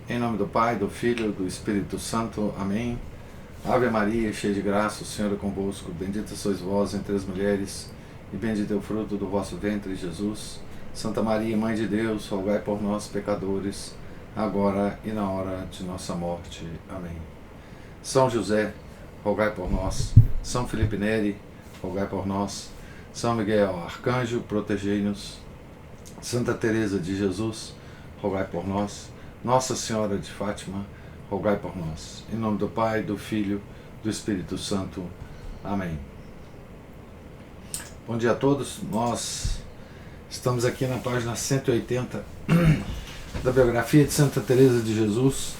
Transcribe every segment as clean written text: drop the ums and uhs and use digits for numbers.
Em nome do Pai, do Filho e do Espírito Santo. Amém. Ave Maria, cheia de graça, o Senhor é convosco. Bendita sois vós entre as mulheres, e bendito é o fruto do vosso ventre, Jesus. Santa Maria, Mãe de Deus, rogai por nós, pecadores, agora e na hora de nossa morte. Amém. São José, rogai por nós. São Felipe Neri, rogai por nós. São Miguel Arcanjo, protegei-nos. Santa Teresa de Jesus, rogai por nós. Nossa Senhora de Fátima, rogai por nós. Em nome do Pai, do Filho, do Espírito Santo. Amém. Bom dia a todos. Nós estamos aqui na página 180 da biografia de Santa Teresa de Jesus,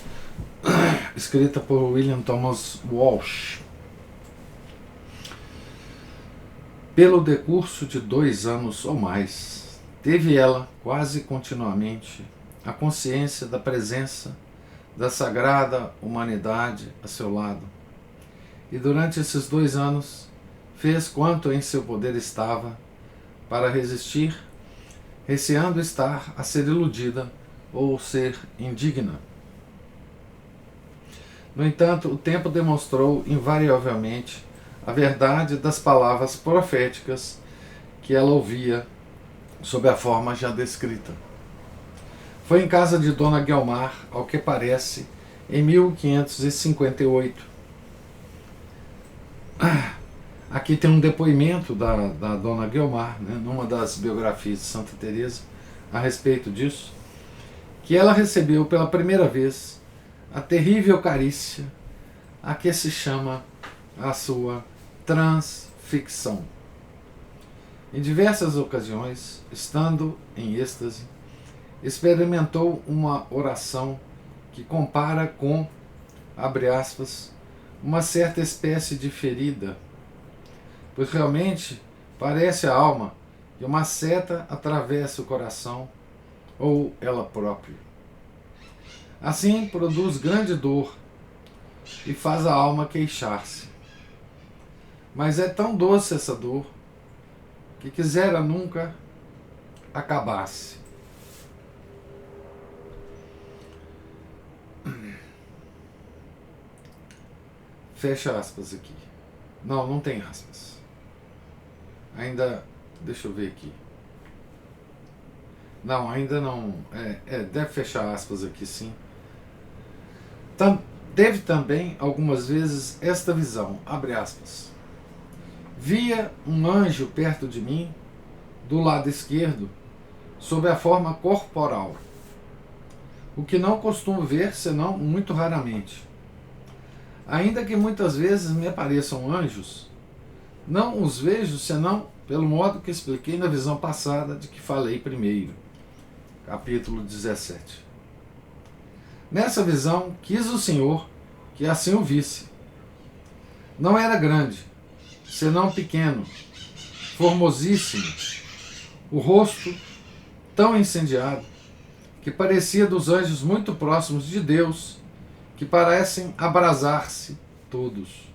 escrita por William Thomas Walsh. Pelo decurso de 2 anos ou mais, teve ela, quase continuamente, a consciência da presença da sagrada humanidade a seu lado. E durante esses 2 anos, fez quanto em seu poder estava para resistir, receando estar a ser iludida ou ser indigna. No entanto, o tempo demonstrou invariavelmente a verdade das palavras proféticas que ela ouvia sob a forma já descrita. Foi em casa de Dona Guiomar, ao que parece, em 1558. Aqui tem um depoimento da Dona Guiomar, né, numa das biografias de Santa Teresa, a respeito disso, que ela recebeu pela primeira vez a terrível carícia a que se chama a sua transfixão. Em diversas ocasiões, estando em êxtase, experimentou uma oração que compara com, abre aspas, uma certa espécie de ferida, pois realmente parece à alma que uma seta atravessa o coração ou ela própria. Assim, produz grande dor e faz a alma queixar-se. Mas é tão doce essa dor que quisera nunca acabasse. Fecha aspas aqui. Não, não tem aspas. Ainda, deixa eu ver aqui. Não, ainda não. Deve fechar aspas aqui, sim. Teve também, algumas vezes, esta visão, abre aspas. Via um anjo perto de mim, do lado esquerdo, sob a forma corporal, o que não costumo ver senão muito raramente. Ainda que muitas vezes me apareçam anjos, não os vejo senão pelo modo que expliquei na visão passada de que falei primeiro. Capítulo 17. Nessa visão, quis o Senhor que assim o visse. Não era grande, senão pequeno, formosíssimo, o rosto tão incendiado, que parecia dos anjos muito próximos de Deus, que parecem abrasar-se todos.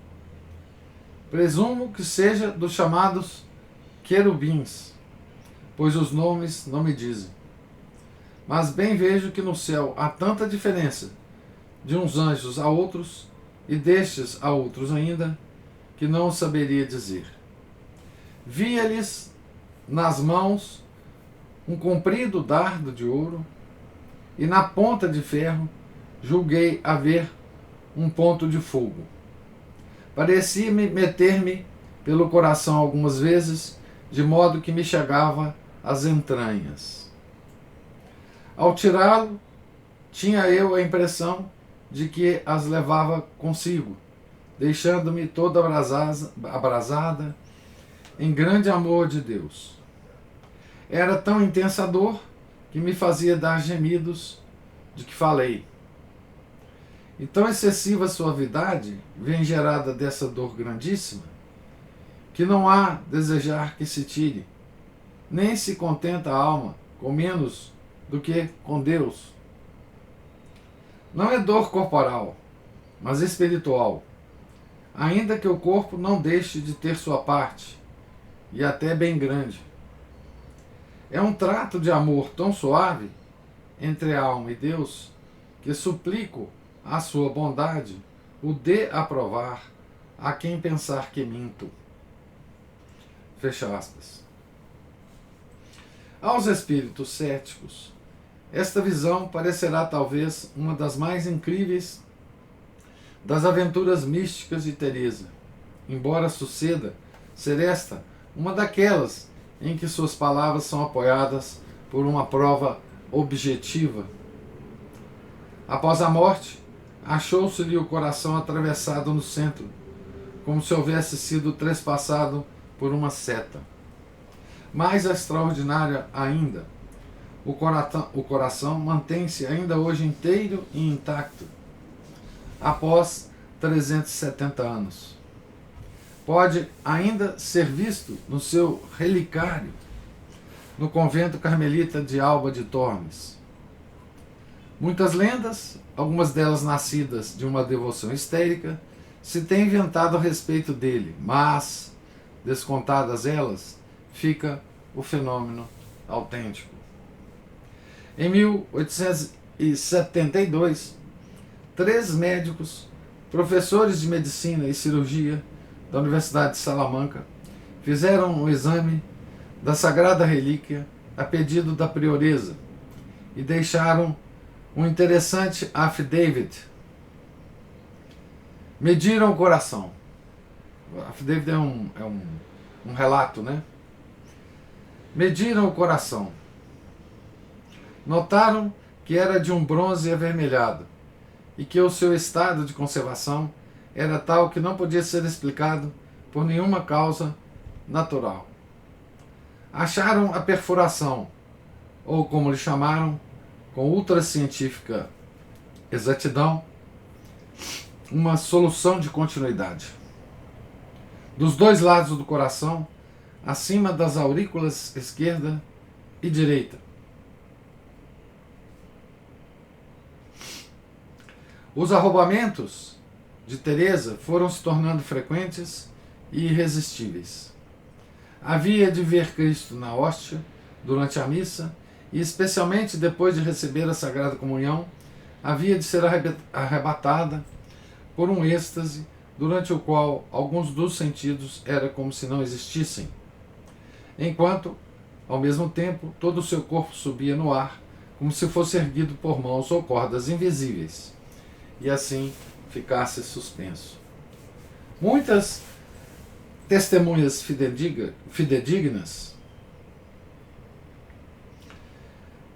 Presumo que seja dos chamados querubins, pois os nomes não me dizem. Mas bem vejo que no céu há tanta diferença de uns anjos a outros e destes a outros ainda, que não saberia dizer. Via-lhes nas mãos um comprido dardo de ouro, e na ponta de ferro julguei haver um ponto de fogo. Parecia-me meter-me pelo coração algumas vezes, de modo que me chegava às entranhas. Ao tirá-lo, tinha eu a impressão de que as levava consigo, deixando-me toda abrasada em grande amor de Deus. Era tão intensa a dor que me fazia dar gemidos de que falei. E tão excessiva suavidade vem gerada dessa dor grandíssima, que não há desejar que se tire, nem se contenta a alma com menos do que com Deus. Não é dor corporal, mas espiritual, ainda que o corpo não deixe de ter sua parte, e até bem grande. É um trato de amor tão suave entre a alma e Deus, que suplico a sua bondade o dê a provar a quem pensar que minto. Fecha aspas. Aos espíritos céticos, esta visão parecerá talvez uma das mais incríveis das aventuras místicas de Teresa, embora suceda ser esta uma daquelas em que suas palavras são apoiadas por uma prova objetiva. Após a morte, achou-se-lhe o coração atravessado no centro, como se houvesse sido trespassado por uma seta. Mais extraordinária ainda, o coração mantém-se ainda hoje inteiro e intacto, após 370 anos. Pode ainda ser visto no seu relicário, no convento carmelita de Alba de Tormes. Muitas lendas, algumas delas nascidas de uma devoção histérica, se têm inventado a respeito dele, mas, descontadas elas, fica o fenômeno autêntico. Em 1872, 3 médicos, professores de medicina e cirurgia da Universidade de Salamanca, fizeram um exame da sagrada relíquia a pedido da prioresa e deixaram um interessante affidavit. Mediram o coração. O affidavit é um relato, né? Mediram o coração. Notaram que era de um bronze avermelhado e que o seu estado de conservação era tal que não podia ser explicado por nenhuma causa natural. Acharam a perfuração, ou como lhe chamaram, com ultracientífica exatidão, uma solução de continuidade. Dos 2 lados do coração, acima das aurículas esquerda e direita. Os arrombamentos de Teresa foram se tornando frequentes e irresistíveis. Havia de ver Cristo na hóstia, durante a missa, e especialmente depois de receber a Sagrada Comunhão, havia de ser arrebatada por um êxtase durante o qual alguns dos sentidos era como se não existissem, enquanto, ao mesmo tempo, todo o seu corpo subia no ar, como se fosse erguido por mãos ou cordas invisíveis, e assim ficasse suspenso. Muitas testemunhas fidedignas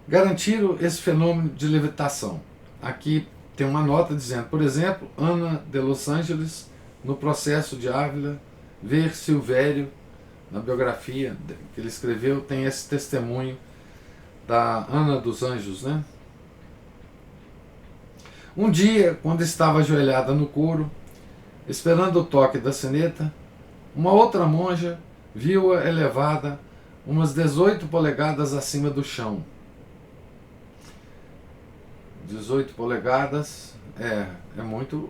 garantiram esse fenômeno de levitação. Aqui tem uma nota dizendo, por exemplo, Ana de Los Angeles, no Processo de Ávila, ver Silvério, na biografia que ele escreveu, tem esse testemunho da Ana dos Anjos, né? Um dia, quando estava ajoelhada no coro, esperando o toque da sineta, uma outra monja viu-a elevada umas 18 polegadas acima do chão. 18 polegadas é muito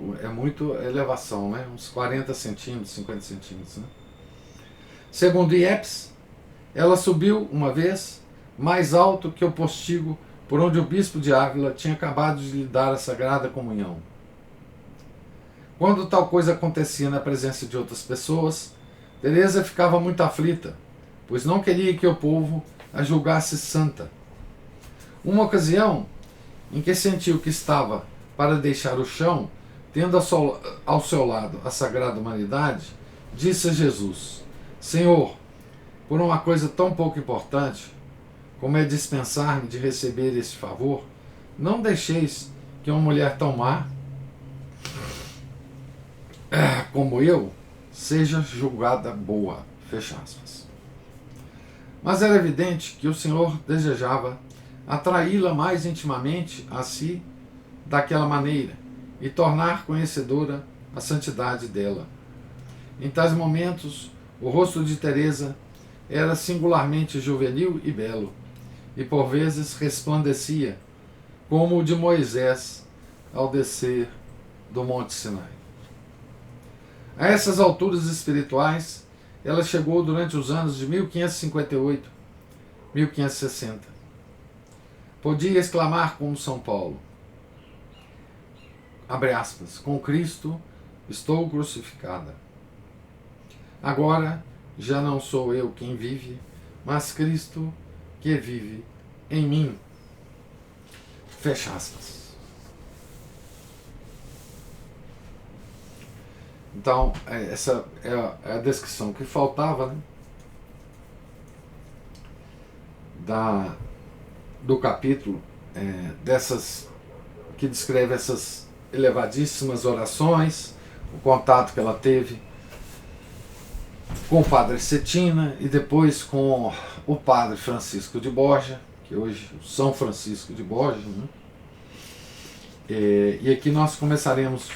elevação, né? Uns 40 centímetros, 50 centímetros. Né? Segundo Iepes, ela subiu uma vez mais alto que o postigo por onde o bispo de Ávila tinha acabado de lhe dar a Sagrada Comunhão. Quando tal coisa acontecia na presença de outras pessoas, Teresa ficava muito aflita, pois não queria que o povo a julgasse santa. Uma ocasião, em que sentiu que estava para deixar o chão, tendo ao seu lado a Sagrada Humanidade, disse a Jesus: Senhor, por uma coisa tão pouco importante, como é dispensar-me de receber este favor, não deixeis que uma mulher tão má como eu seja julgada boa. Fecha aspas. Mas era evidente que o Senhor desejava atraí-la mais intimamente a si daquela maneira e tornar conhecedora a santidade dela. Em tais momentos, o rosto de Teresa era singularmente juvenil e belo, e por vezes resplandecia como o de Moisés ao descer do Monte Sinai. A essas alturas espirituais, ela chegou durante os anos de 1558, 1560. Podia exclamar como São Paulo: abre aspas, com Cristo estou crucificada. Agora já não sou eu quem vive, mas Cristo que vive em mim. Fecha aspas. Então, essa é a descrição que faltava, né? Do capítulo, dessas que descreve essas elevadíssimas orações, o contato que ela teve com o padre Cetina e depois com o padre Francisco de Borja, que hoje é São Francisco de Borja, né? E aqui nós começaremos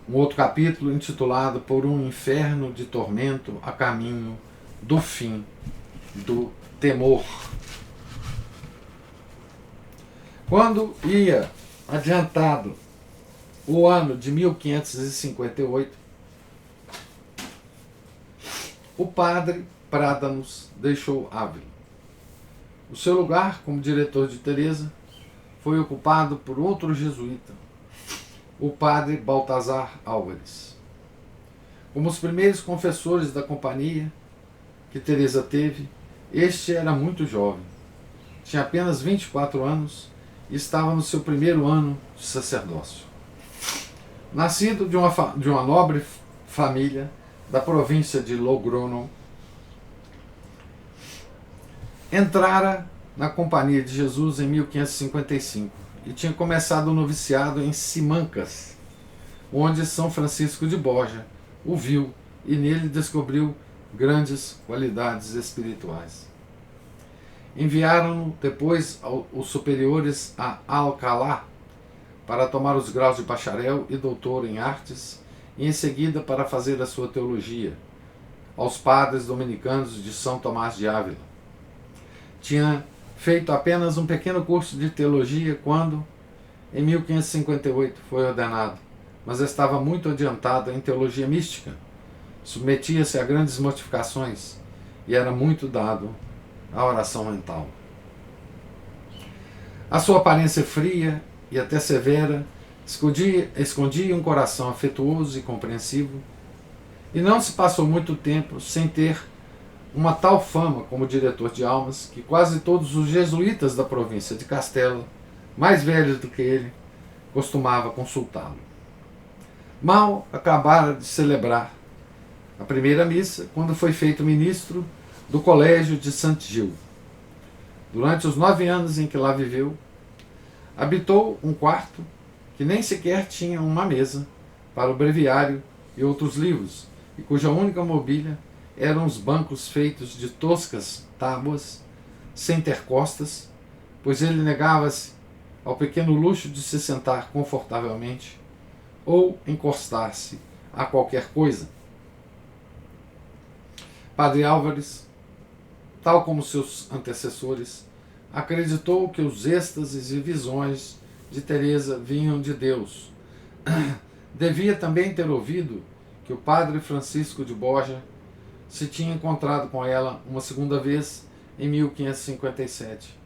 um outro capítulo intitulado Por um Inferno de Tormento a Caminho do Fim do Temor. Quando ia adiantado o ano de 1558, o padre Prádanos deixou Ávila. O seu lugar como diretor de Teresa foi ocupado por outro jesuíta, o padre Baltazar Álvares. Como os primeiros confessores da companhia que Teresa teve, este era muito jovem. Tinha apenas 24 anos e estava no seu primeiro ano de sacerdócio. Nascido de uma nobre família da província de Logrono, entrara na Companhia de Jesus em 1555 e tinha começado o noviciado em Simancas, onde São Francisco de Borja o viu e nele descobriu grandes qualidades espirituais. Enviaram-no depois os superiores a Alcalá para tomar os graus de bacharel e doutor em artes e em seguida para fazer a sua teologia aos padres dominicanos de São Tomás de Ávila. Tinha feito apenas um pequeno curso de teologia quando, em 1558, foi ordenado, mas estava muito adiantado em teologia mística, submetia-se a grandes mortificações e era muito dado à oração mental. A sua aparência fria e até severa escondia um coração afetuoso e compreensivo, e não se passou muito tempo sem ter uma tal fama como diretor de almas que quase todos os jesuítas da província de Castela, mais velhos do que ele, costumava consultá-lo. Mal acabara de celebrar a primeira missa quando foi feito ministro do Colégio de Saint-Gilles. Durante os 9 anos em que lá viveu, habitou um quarto que nem sequer tinha uma mesa para o breviário e outros livros, e cuja única mobília eram os bancos feitos de toscas tábuas, sem ter costas, pois ele negava-se ao pequeno luxo de se sentar confortavelmente ou encostar-se a qualquer coisa. Padre Álvares, tal como seus antecessores, acreditou que os êxtases e visões de Teresa vinham de Deus. Devia também ter ouvido que o padre Francisco de Borja se tinha encontrado com ela uma segunda vez em 1557,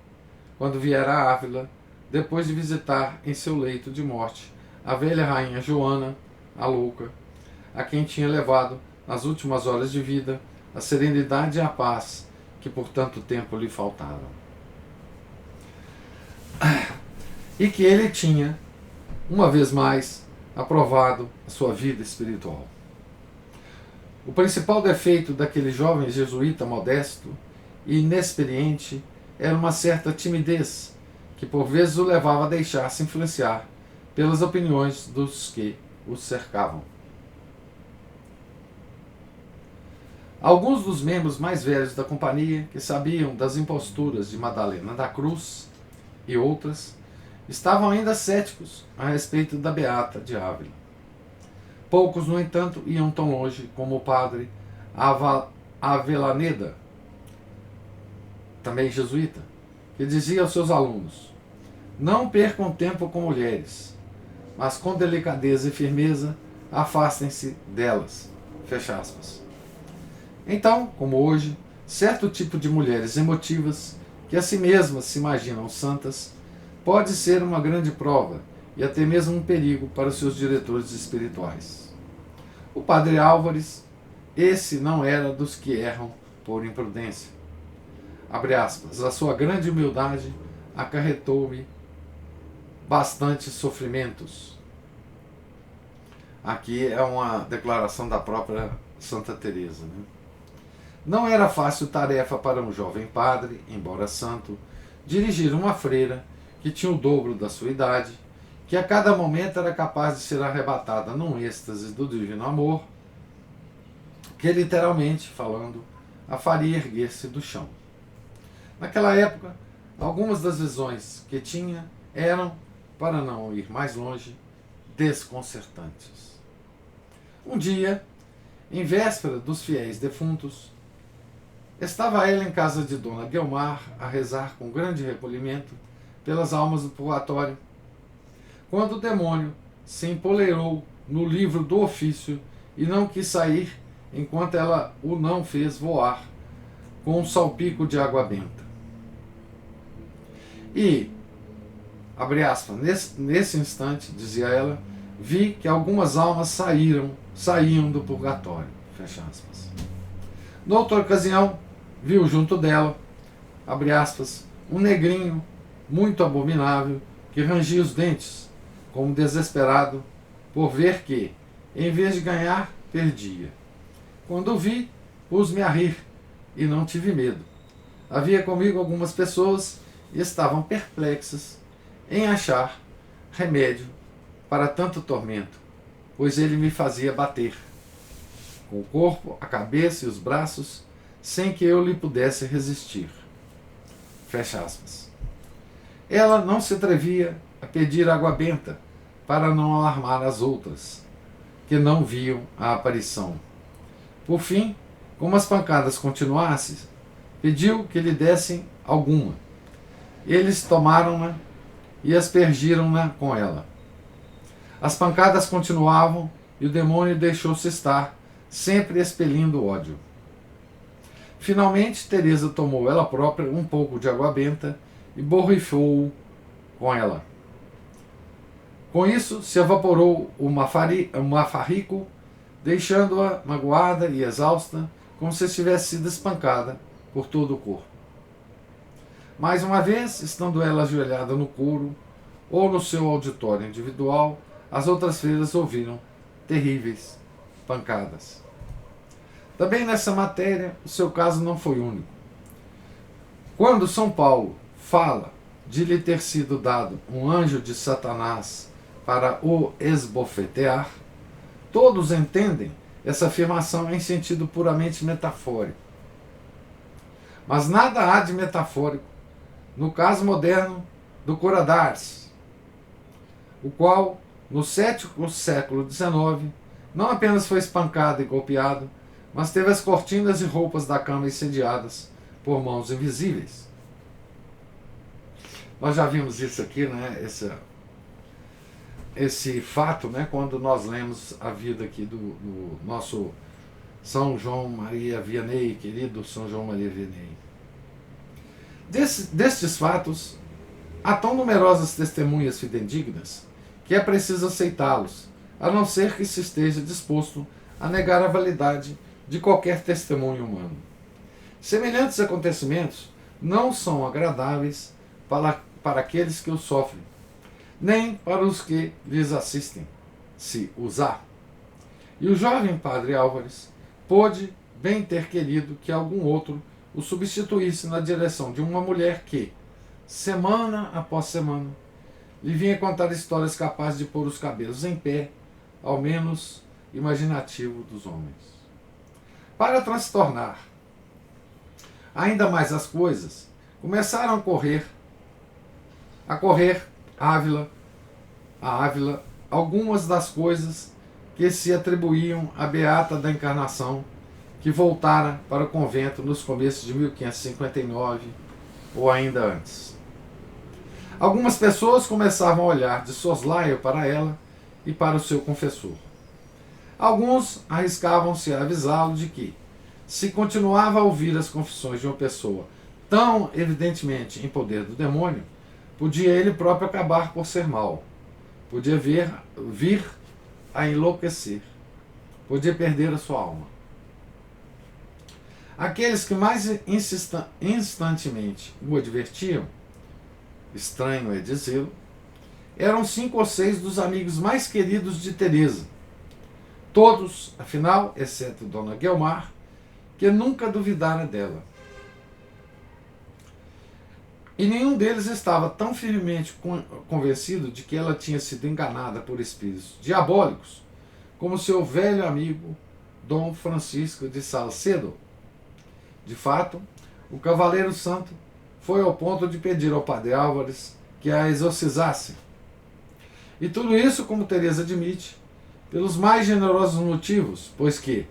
quando viera a Ávila, depois de visitar em seu leito de morte a velha rainha Joana, a louca, a quem tinha levado, nas últimas horas de vida, a serenidade e a paz que por tanto tempo lhe faltaram. E que ele tinha, uma vez mais, aprovado a sua vida espiritual. O principal defeito daquele jovem jesuíta modesto e inexperiente era uma certa timidez, que por vezes o levava a deixar-se influenciar pelas opiniões dos que o cercavam. Alguns dos membros mais velhos da companhia, que sabiam das imposturas de Madalena da Cruz e outras, estavam ainda céticos a respeito da Beata de Ávila. Poucos, no entanto, iam tão longe como o padre Avellaneda, também jesuíta, que dizia aos seus alunos: não percam tempo com mulheres, mas com delicadeza e firmeza afastem-se delas. Fecha aspas. Então, como hoje, certo tipo de mulheres emotivas, que a si mesmas se imaginam santas, pode ser uma grande prova e até mesmo um perigo para os seus diretores espirituais. O padre Álvares, esse não era dos que erram por imprudência. Abre aspas, a sua grande humildade acarretou-me bastante sofrimentos. Aqui é uma declaração da própria Santa Teresa, né? Não era fácil tarefa para um jovem padre, embora santo, dirigir uma freira que tinha o dobro da sua idade, que a cada momento era capaz de ser arrebatada num êxtase do divino amor, que literalmente, falando, a faria erguer-se do chão. Naquela época, algumas das visões que tinha eram, para não ir mais longe, desconcertantes. Um dia, em véspera dos fiéis defuntos, estava ela em casa de Dona Guiomar a rezar com grande recolhimento pelas almas do purgatório, quando o demônio se empoleirou no livro do ofício e não quis sair enquanto ela o não fez voar com um salpico de água benta. E, abre aspas, nesse instante, dizia ela, vi que algumas almas saíam do purgatório, fecha aspas. Noutra ocasião, viu junto dela, abre aspas, um negrinho muito abominável que rangia os dentes, como desesperado por ver que, em vez de ganhar, perdia. Quando o vi, pus-me a rir e não tive medo. Havia comigo algumas pessoas e estavam perplexas em achar remédio para tanto tormento, pois ele me fazia bater com o corpo, a cabeça e os braços, sem que eu lhe pudesse resistir. Fecha aspas. Ela não se atrevia a pedir água benta para não alarmar as outras, que não viam a aparição. Por fim, como as pancadas continuassem, pediu que lhe dessem alguma. Eles tomaram-na e aspergiram-na com ela. As pancadas continuavam e o demônio deixou-se estar, sempre expelindo ódio. Finalmente, Teresa tomou ela própria um pouco de água benta e borrifou-o com ela. Com isso, se evaporou o mafarrico, deixando-a magoada e exausta, como se tivesse sido espancada por todo o corpo. Mais uma vez, estando ela ajoelhada no couro ou no seu auditório individual, as outras freiras ouviram terríveis pancadas. Também nessa matéria, o seu caso não foi único. Quando São Paulo fala de lhe ter sido dado um anjo de Satanás para o esbofetear, todos entendem essa afirmação em sentido puramente metafórico. Mas nada há de metafórico no caso moderno do Cura d'Ars, o qual, no século XIX, não apenas foi espancado e golpeado, mas teve as cortinas e roupas da cama incendiadas por mãos invisíveis. Nós já vimos isso aqui, né? Esse fato, né? Quando nós lemos a vida aqui do nosso São João Maria Vianney, querido São João Maria Vianney. Destes fatos, há tão numerosas testemunhas fidedignas que é preciso aceitá-los, a não ser que se esteja disposto a negar a validade de qualquer testemunho humano. Semelhantes acontecimentos não são agradáveis para aqueles que os sofrem, nem para os que lhes assistem, se os há. E o jovem padre Álvares pôde bem ter querido que algum outro o substituísse na direção de uma mulher que, semana após semana, lhe vinha contar histórias capazes de pôr os cabelos em pé, ao menos imaginativo dos homens. Para transtornar ainda mais as coisas, começaram a correr a Ávila algumas das coisas que se atribuíam à Beata da Encarnação, que voltara para o convento nos começos de 1559 ou ainda antes. Algumas pessoas começavam a olhar de soslaio para ela e para o seu confessor. Alguns arriscavam-se a avisá-lo de que, se continuava a ouvir as confissões de uma pessoa tão evidentemente em poder do demônio, podia ele próprio acabar por ser mau, podia vir a enlouquecer, podia perder a sua alma. Aqueles que mais instantemente o advertiam, estranho é dizê-lo, eram 5 ou 6 dos amigos mais queridos de Teresa. Todos, afinal, exceto Dona Guiomar, que nunca duvidara dela. E nenhum deles estava tão firmemente convencido de que ela tinha sido enganada por espíritos diabólicos como seu velho amigo Dom Francisco de Salcedo. De fato, o Cavaleiro Santo foi ao ponto de pedir ao padre Álvares que a exorcizasse. E tudo isso, como Teresa admite, pelos mais generosos motivos, pois que,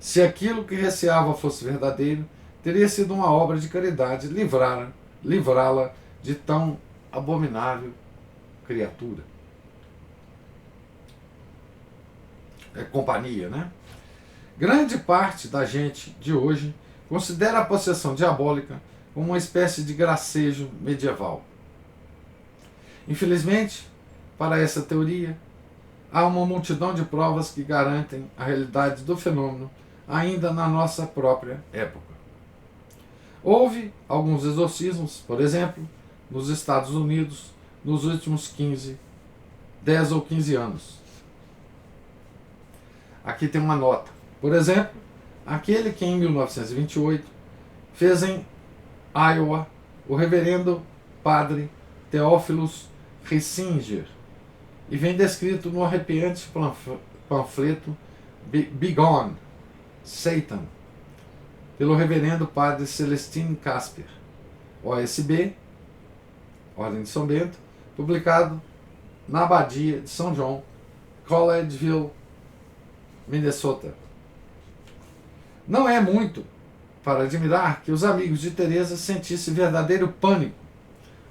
se aquilo que receava fosse verdadeiro, teria sido uma obra de caridade livrá-la de tão abominável criatura. É companhia, né? Grande parte da gente de hoje considera a possessão diabólica como uma espécie de gracejo medieval. Infelizmente, para essa teoria, há uma multidão de provas que garantem a realidade do fenômeno ainda na nossa própria época. Houve alguns exorcismos, por exemplo, nos Estados Unidos, nos últimos 10 ou 15 anos. Aqui tem uma nota. Por exemplo, aquele que em 1928 fez em Iowa o reverendo padre Theophilus Rissinger, e vem descrito no arrepiante panfleto Begone, Satan, pelo reverendo padre Celestine Casper, OSB, Ordem de São Bento, publicado na Abadia de São João, Collegeville, Minnesota. Não é muito para admirar que os amigos de Teresa sentissem verdadeiro pânico,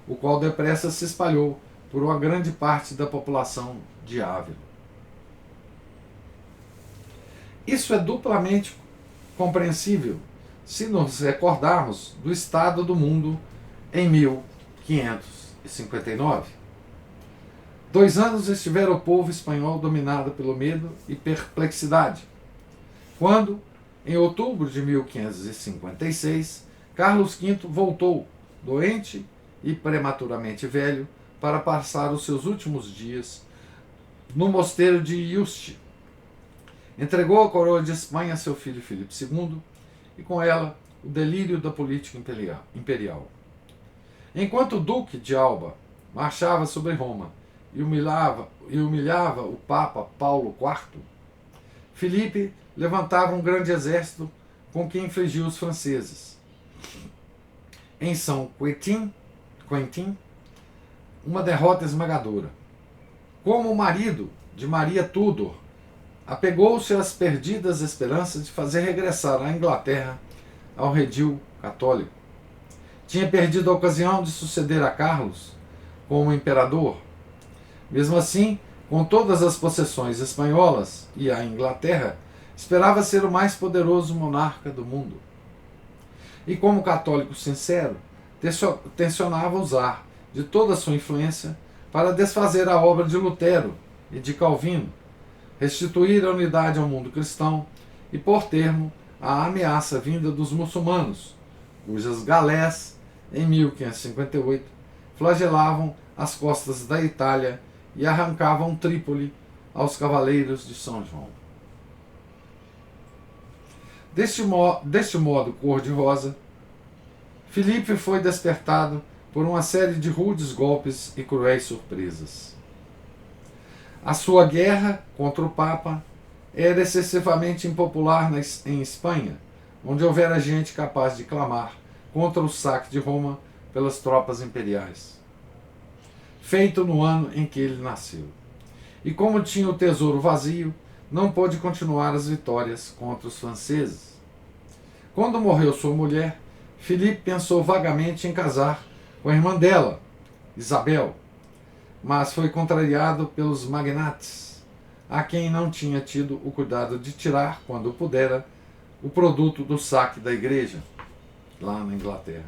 o qual depressa se espalhou por uma grande parte da população de Ávila. Isso é duplamente compreensível se nos recordarmos do estado do mundo em 1559. 2 anos estivera o povo espanhol dominado pelo medo e perplexidade, quando, em outubro de 1556, Carlos V voltou, doente e prematuramente velho, para passar os seus últimos dias no mosteiro de Yuste. Entregou a coroa de Espanha a seu filho Filipe II e, com ela, o delírio da política imperial. Enquanto o Duque de Alba marchava sobre Roma e humilhava o Papa Paulo IV, Filipe levantava um grande exército com que infligiu os franceses. Em São Quentin, uma derrota esmagadora. Como o marido de Maria Tudor, apegou-se às perdidas esperanças de fazer regressar a Inglaterra ao redil católico. Tinha perdido a ocasião de suceder a Carlos como imperador. Mesmo assim, com todas as possessões espanholas e a Inglaterra, esperava ser o mais poderoso monarca do mundo. E como católico sincero, tencionava usar de toda a sua influência para desfazer a obra de Lutero e de Calvino, restituir a unidade ao mundo cristão e pôr termo à ameaça vinda dos muçulmanos, cujas galés, em 1558, flagelavam as costas da Itália e arrancavam Trípoli aos cavaleiros de São João. Deste modo cor-de-rosa, Filipe foi despertado por uma série de rudes golpes e cruéis surpresas. A sua guerra contra o Papa era excessivamente impopular em Espanha, onde houvera gente capaz de clamar contra o saque de Roma pelas tropas imperiais, feito no ano em que ele nasceu. E como tinha o tesouro vazio, não pôde continuar as vitórias contra os franceses. Quando morreu sua mulher, Filipe pensou vagamente em casar com a irmã dela, Isabel, mas foi contrariado pelos magnates, a quem não tinha tido o cuidado de tirar, quando pudera, o produto do saque da igreja, lá na Inglaterra.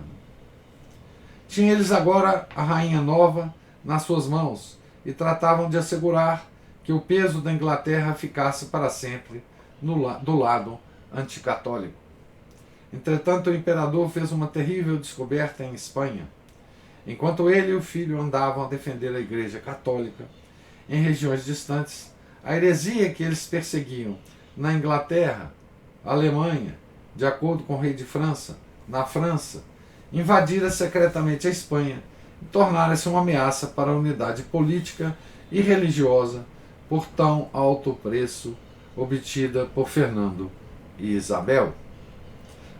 Tinha eles agora a rainha nova nas suas mãos, e tratavam de assegurar que o peso da Inglaterra ficasse para sempre do lado anticatólico. Entretanto, o imperador fez uma terrível descoberta em Espanha. Enquanto ele e o filho andavam a defender a Igreja Católica em regiões distantes, a heresia que eles perseguiam na Inglaterra, Alemanha, de acordo com o rei de França, na França, invadira secretamente a Espanha e tornara-se uma ameaça para a unidade política e religiosa por tão alto preço obtida por Fernando e Isabel.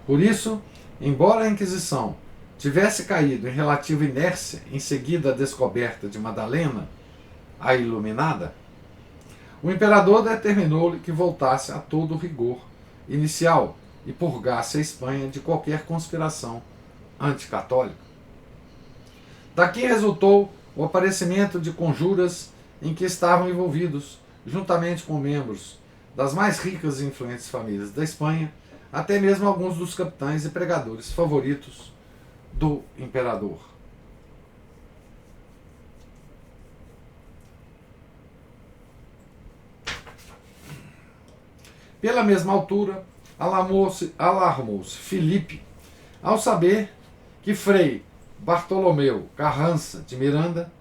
Por isso, embora a Inquisição tivesse caído em relativa inércia em seguida à descoberta de Madalena, a Iluminada, o imperador determinou-lhe que voltasse a todo o rigor inicial e purgasse a Espanha de qualquer conspiração anticatólica. Daqui resultou o aparecimento de conjuras em que estavam envolvidos, juntamente com membros das mais ricas e influentes famílias da Espanha, até mesmo alguns dos capitães e pregadores favoritos do imperador. Pela mesma altura, alarmou-se Filipe ao saber que Frei Bartolomeu Carrança de Miranda,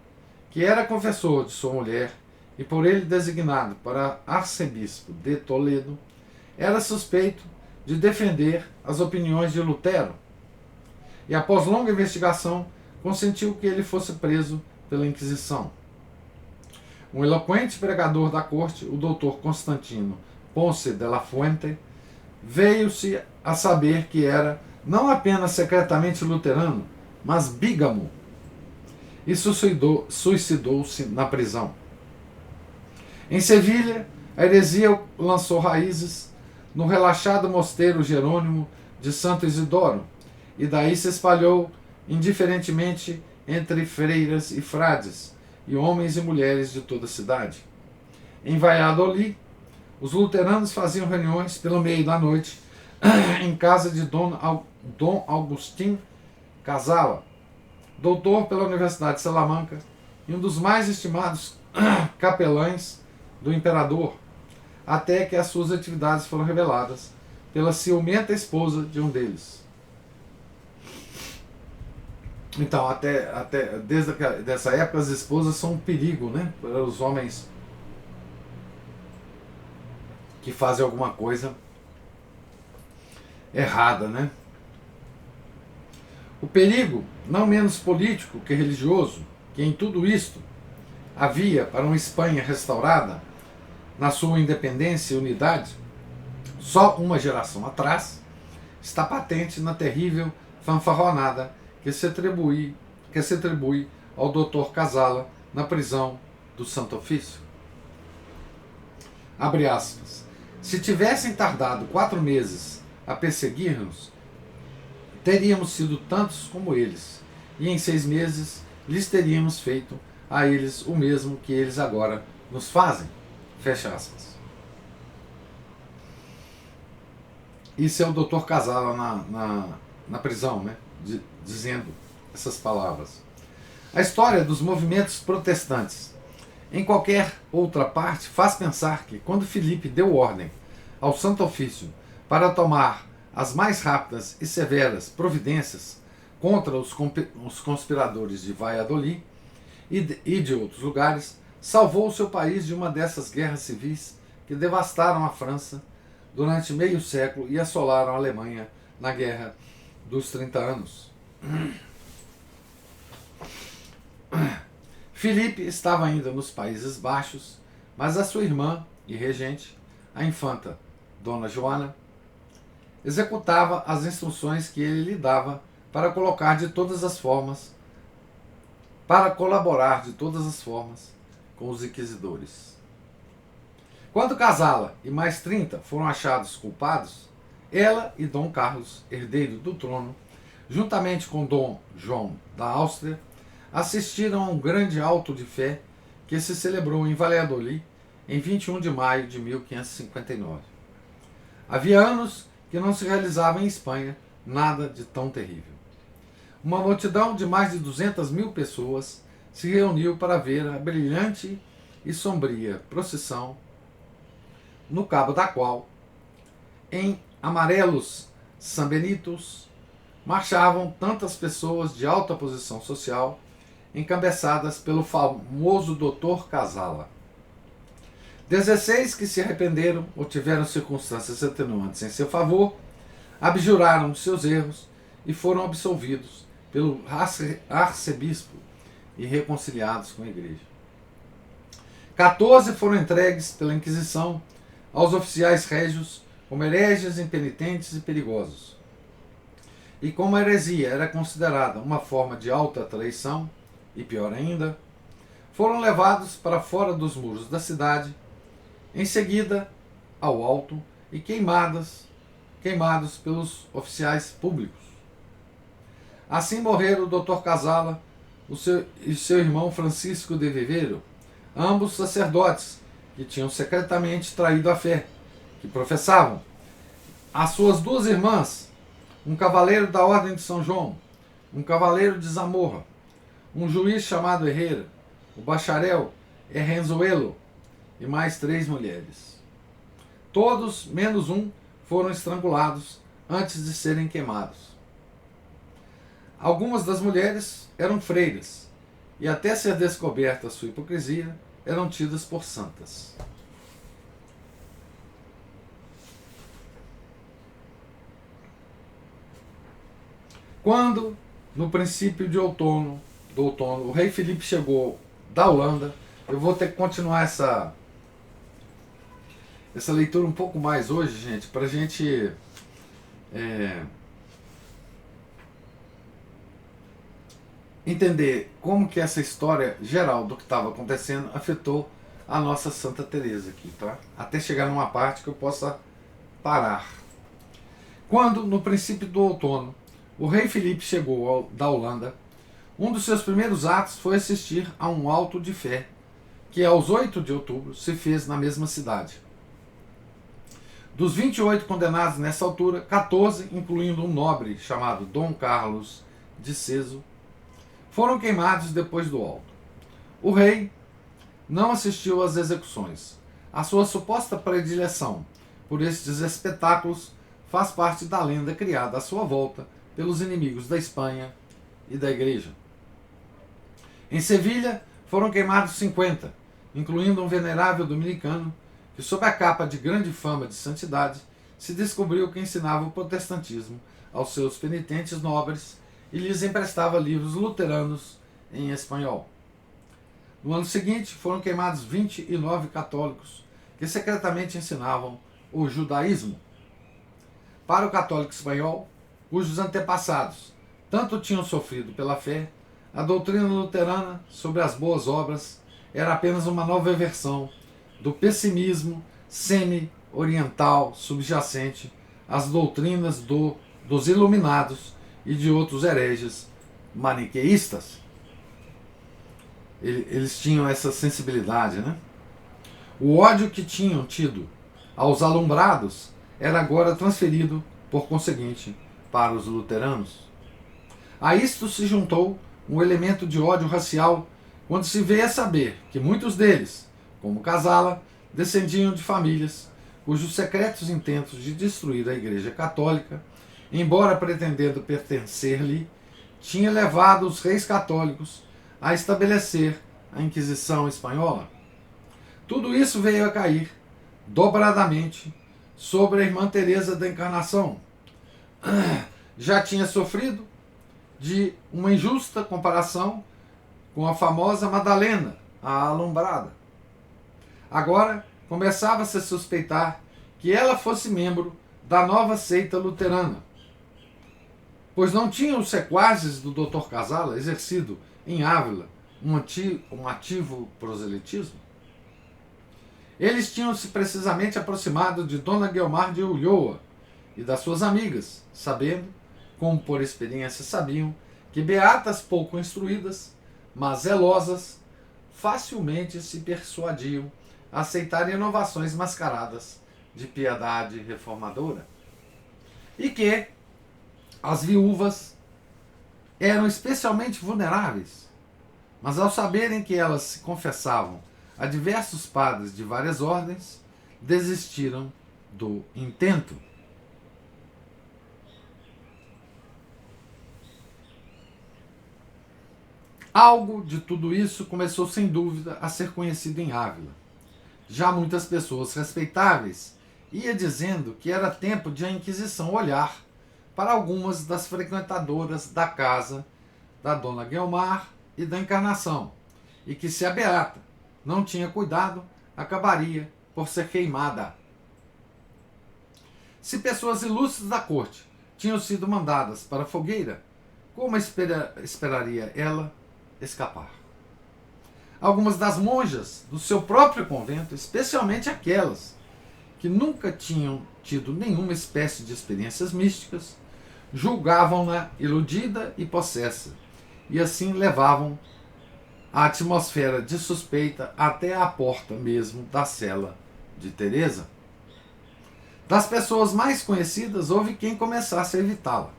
que era confessor de sua mulher e por ele designado para arcebispo de Toledo, era suspeito de defender as opiniões de Lutero, e após longa investigação consentiu que ele fosse preso pela Inquisição. Um eloquente pregador da corte, o doutor Constantino Ponce de la Fuente, veio-se a saber que era não apenas secretamente luterano, mas bígamo, e suicidou-se na prisão. Em Sevilha, a heresia lançou raízes no relaxado mosteiro Jerônimo de Santo Isidoro, e daí se espalhou indiferentemente entre freiras e frades, e homens e mulheres de toda a cidade. Em Valladolid, os luteranos faziam reuniões pelo meio da noite em casa de Dom Agustín Casala, doutor pela Universidade de Salamanca e um dos mais estimados capelães do imperador, até que as suas atividades foram reveladas pela ciumenta esposa de um deles. Então, desde essa época, as esposas são um perigo, né, para os homens que fazem alguma coisa errada, né? O perigo, não menos político que religioso, que em tudo isto havia para uma Espanha restaurada na sua independência e unidade, só uma geração atrás, está patente na terrível fanfarronada que se atribui ao Dr. Casala na prisão do Santo Ofício. Abre aspas. Se tivessem tardado 4 meses a perseguir-nos, teríamos sido tantos como eles, e em 6 meses lhes teríamos feito a eles o mesmo que eles agora nos fazem. Fecha aspas. Isso é o Dr. Casala na prisão, né? Dizendo essas palavras. A história dos movimentos protestantes em qualquer outra parte faz pensar que, quando Filipe deu ordem ao Santo Ofício para tomar as mais rápidas e severas providências contra os conspiradores de Valladolid e de outros lugares, salvou o seu país de uma dessas guerras civis que devastaram a França durante meio século e assolaram a Alemanha na Guerra dos 30 Anos. Filipe estava ainda nos Países Baixos, mas a sua irmã e regente, a infanta Dona Joana, executava as instruções que ele lhe dava para colaborar de todas as formas com os inquisidores. Quando Casala e mais 30 foram achados culpados, ela e Dom Carlos, herdeiro do trono, juntamente com Dom João da Áustria, assistiram a um grande auto de fé que se celebrou em Valladolid em 21 de maio de 1559. Havia anos que não se realizava em Espanha nada de tão terrível. Uma multidão de mais de 200.000 pessoas se reuniu para ver a brilhante e sombria procissão, no cabo da qual, em amarelos sambenitos, marchavam tantas pessoas de alta posição social, encabeçadas pelo famoso Dr. Casala. 16 que se arrependeram ou tiveram circunstâncias atenuantes em seu favor, abjuraram de seus erros e foram absolvidos pelo arcebispo e reconciliados com a igreja. 14 foram entregues pela Inquisição aos oficiais régios como hereges, impenitentes e perigosos. E como a heresia era considerada uma forma de alta traição, e pior ainda, foram levados para fora dos muros da cidade, em seguida ao alto e queimados pelos oficiais públicos. Assim morreram o Dr. Casala e seu irmão Francisco de Viveiro, ambos sacerdotes que tinham secretamente traído a fé que professavam. As suas duas irmãs, um cavaleiro da Ordem de São João, um cavaleiro de Zamorra, um juiz chamado Herrera, o bacharel Herrenzuelo e mais 3 mulheres. Todos, menos um, foram estrangulados antes de serem queimados. Algumas das mulheres eram freiras e, até ser descoberta sua hipocrisia, eram tidas por santas. Quando, no princípio do outono, o rei Filipe chegou da Holanda, eu vou ter que continuar essa leitura um pouco mais hoje, gente, para a gente entender como que essa história geral do que estava acontecendo afetou a nossa Santa Teresa aqui, tá? Até chegar numa parte que eu possa parar. Quando, no princípio do outono, o rei Filipe chegou da Holanda, um dos seus primeiros atos foi assistir a um auto de fé, que aos 8 de outubro se fez na mesma cidade. Dos 28 condenados nessa altura, 14, incluindo um nobre chamado Dom Carlos de Ceso, foram queimados depois do auto. O rei não assistiu às execuções. A sua suposta predileção por estes espetáculos faz parte da lenda criada à sua volta pelos inimigos da Espanha e da Igreja. Em Sevilha foram queimados 50, incluindo um venerável dominicano que, sob a capa de grande fama de santidade, se descobriu que ensinava o protestantismo aos seus penitentes nobres e lhes emprestava livros luteranos em espanhol. No ano seguinte foram queimados 29 católicos que secretamente ensinavam o judaísmo. Para o católico espanhol, cujos antepassados tanto tinham sofrido pela fé, a doutrina luterana sobre as boas obras era apenas uma nova versão do pessimismo semi-oriental subjacente às doutrinas dos iluminados e de outros hereges maniqueístas. Eles tinham essa sensibilidade, né? O ódio que tinham tido aos alumbrados era agora transferido, por conseguinte, para os luteranos. A isto se juntou um elemento de ódio racial quando se veio a saber que muitos deles, como Casala, descendiam de famílias cujos secretos intentos de destruir a Igreja Católica, embora pretendendo pertencer-lhe, tinha levado os reis católicos a estabelecer a Inquisição espanhola. Tudo isso veio a cair dobradamente sobre a irmã Teresa da Encarnação. Já tinha sofrido de uma injusta comparação com a famosa Madalena, a alumbrada. Agora começava-se a suspeitar que ela fosse membro da nova seita luterana, pois não tinham os sequazes do Dr. Casala exercido em Ávila um ativo proselitismo? Eles tinham-se precisamente aproximado de Dona Guiomar de Ulloa e das suas amigas, sabendo, como por experiência sabiam, que beatas pouco instruídas, mas zelosas, facilmente se persuadiam a aceitar inovações mascaradas de piedade reformadora. E que as viúvas eram especialmente vulneráveis, Mas ao saberem que elas se confessavam a diversos padres de várias ordens, desistiram do intento. Algo de tudo isso começou sem dúvida a ser conhecido em Ávila. Já muitas pessoas respeitáveis iam dizendo que era tempo de a Inquisição olhar para algumas das frequentadoras da casa da Dona Guiomar e da Encarnação, e que se a beata não tinha cuidado, acabaria por ser queimada. Se pessoas ilustres da corte tinham sido mandadas para a fogueira, como esperaria ela escapar? Algumas das monjas do seu próprio convento, especialmente aquelas que nunca tinham tido nenhuma espécie de experiências místicas, julgavam-na iludida e possessa, e assim levavam a atmosfera de suspeita até a porta mesmo da cela de Teresa. Das pessoas mais conhecidas, houve quem começasse a evitá-la.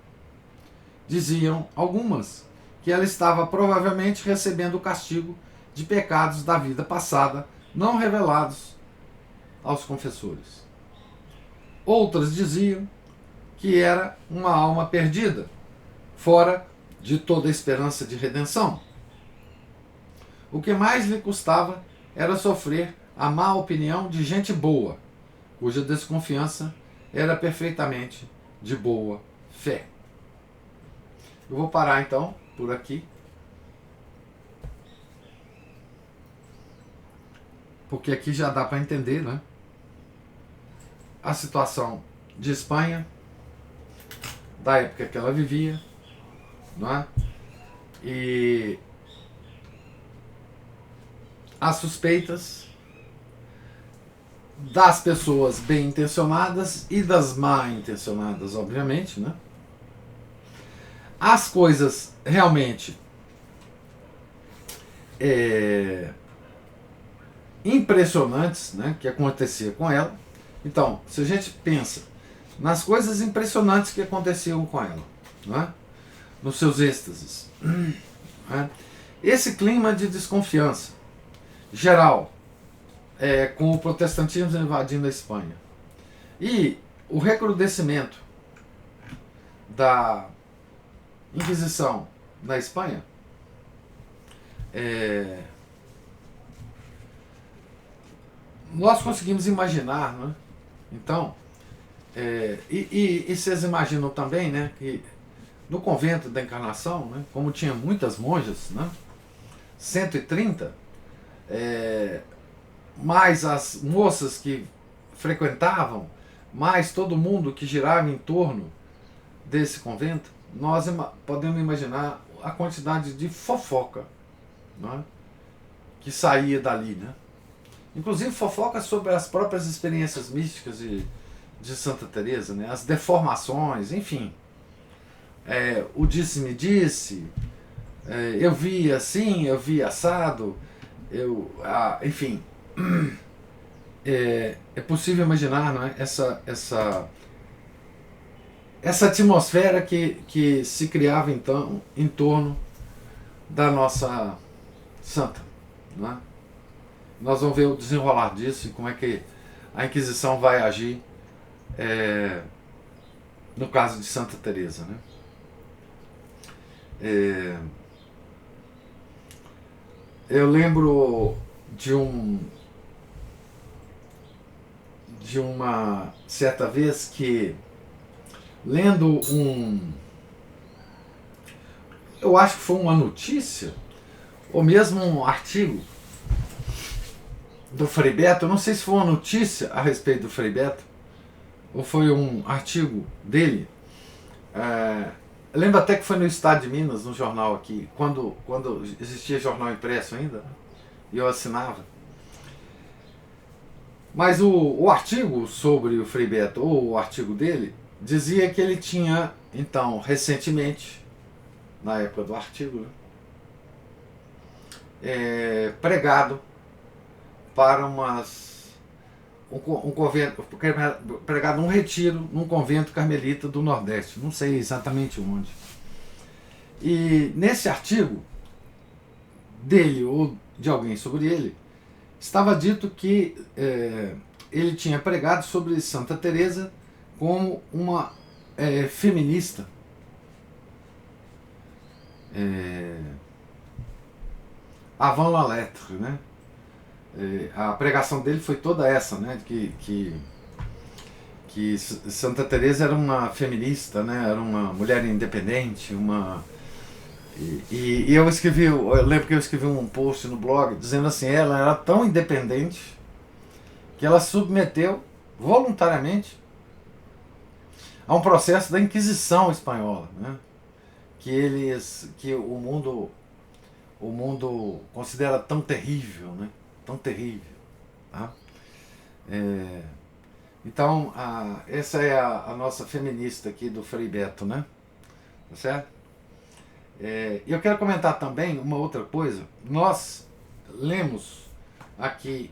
Diziam algumas que ela estava provavelmente recebendo o castigo de pecados da vida passada, não revelados aos confessores. Outras diziam que era uma alma perdida, fora de toda esperança de redenção. O que mais lhe custava era sofrer a má opinião de gente boa, cuja desconfiança era perfeitamente de boa fé. Eu vou parar então por aqui, porque aqui já dá para entender, né, a situação de Espanha, da época que ela vivia, não é? E as suspeitas das pessoas bem intencionadas e das mal intencionadas, obviamente, né? As coisas realmente impressionantes, né, que acontecia com ela. Então, se a gente pensa nas coisas impressionantes que aconteciam com ela, né, nos seus êxtases, né, esse clima de desconfiança geral, com o protestantismo invadindo a Espanha, e o recrudescimento da Inquisição na Espanha, nós conseguimos imaginar, né? Então, e vocês imaginam também, né, que no convento da Encarnação, né, como tinha muitas monjas, né, 130, mais as moças que frequentavam, mais todo mundo que girava em torno desse convento, nós podemos imaginar a quantidade de fofoca, né, que saía dali, né? Inclusive fofoca sobre as próprias experiências místicas de Santa Teresa, né? As deformações, enfim. O disse-me disse, eu vi assim, eu vi assado, enfim. É possível imaginar, não é? Essa atmosfera que se criava então em torno da nossa santa, não é? Nós vamos ver o desenrolar disso e como é que a Inquisição vai agir no caso de Santa Teresa, né? Eu lembro de uma certa vez que, lendo eu acho que foi uma notícia ou mesmo um artigo do Frei Beto, eu não sei se foi uma notícia a respeito do Frei Beto ou foi um artigo dele. Eu lembro até que foi no Estado de Minas, no jornal aqui, quando existia jornal impresso ainda, e eu assinava. Mas o artigo sobre o Frei Beto, ou o artigo dele, dizia que ele tinha, então, recentemente, na época do artigo, pregado para um convento, pregado num retiro num convento carmelita do Nordeste, não sei exatamente onde. E nesse artigo dele ou de alguém sobre ele, estava dito que ele tinha pregado sobre Santa Teresa como uma feminista. Avant la lettre, né? A pregação dele foi toda essa, né? Que Santa Teresa era uma feminista, né? Era uma mulher independente, e eu lembro que eu escrevi um post no blog dizendo assim, ela era tão independente que ela se submeteu voluntariamente a um processo da Inquisição espanhola, né? Que o mundo considera tão terrível, né? Tão terrível, tá? Então, essa é a nossa feminista aqui do Frei Beto, né? Tá certo? Eu quero comentar também uma outra coisa. Nós lemos aqui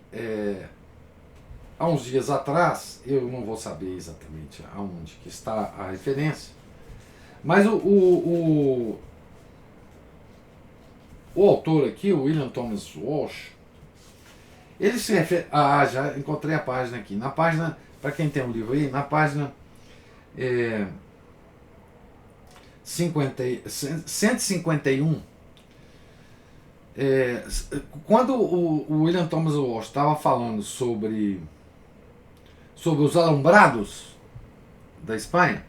há uns dias atrás, eu não vou saber exatamente aonde que está a referência, mas o autor aqui, o William Thomas Walsh, ele se refere. Já encontrei a página aqui. Na página, para quem tem o livro aí, na página 151, quando o William Thomas Walsh estava falando sobre os alumbrados da Espanha,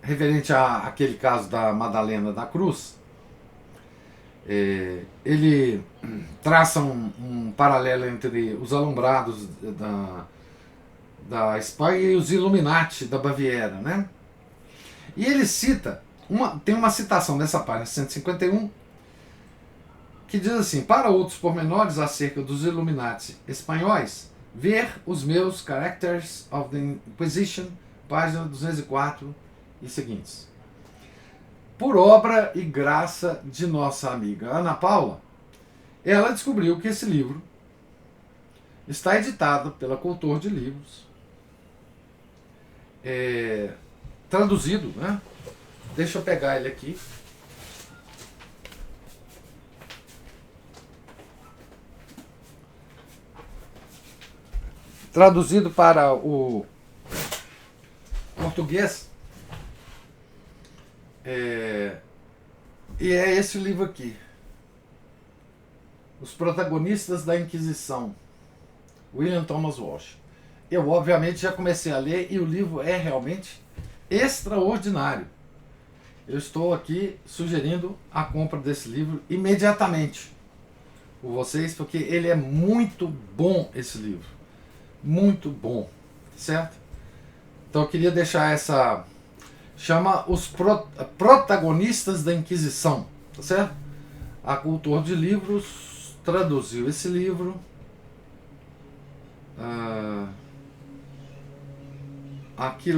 referente àquele caso da Madalena da Cruz, ele traça um paralelo entre os alumbrados da Espanha e os Illuminati da Baviera, né? E ele cita, tem uma citação dessa página 151, que diz assim: para outros pormenores acerca dos Illuminati espanhóis, ver os meus Characters of the Inquisition, página 204 e seguintes. Por obra e graça de nossa amiga Ana Paula, ela descobriu que esse livro está editado pela Cultor de Livros, traduzido, né? Deixa eu pegar ele aqui. Traduzido para o português. E é esse livro aqui. Os Protagonistas da Inquisição. William Thomas Walsh. Eu, obviamente, já comecei a ler e o livro é realmente extraordinário. Eu estou aqui sugerindo a compra desse livro imediatamente por vocês, porque ele é muito bom, esse livro. Muito bom, certo? Então eu queria deixar essa... Chama Os Protagonistas da Inquisição, tá certo? A Cultor de Livros traduziu esse livro. Aqui,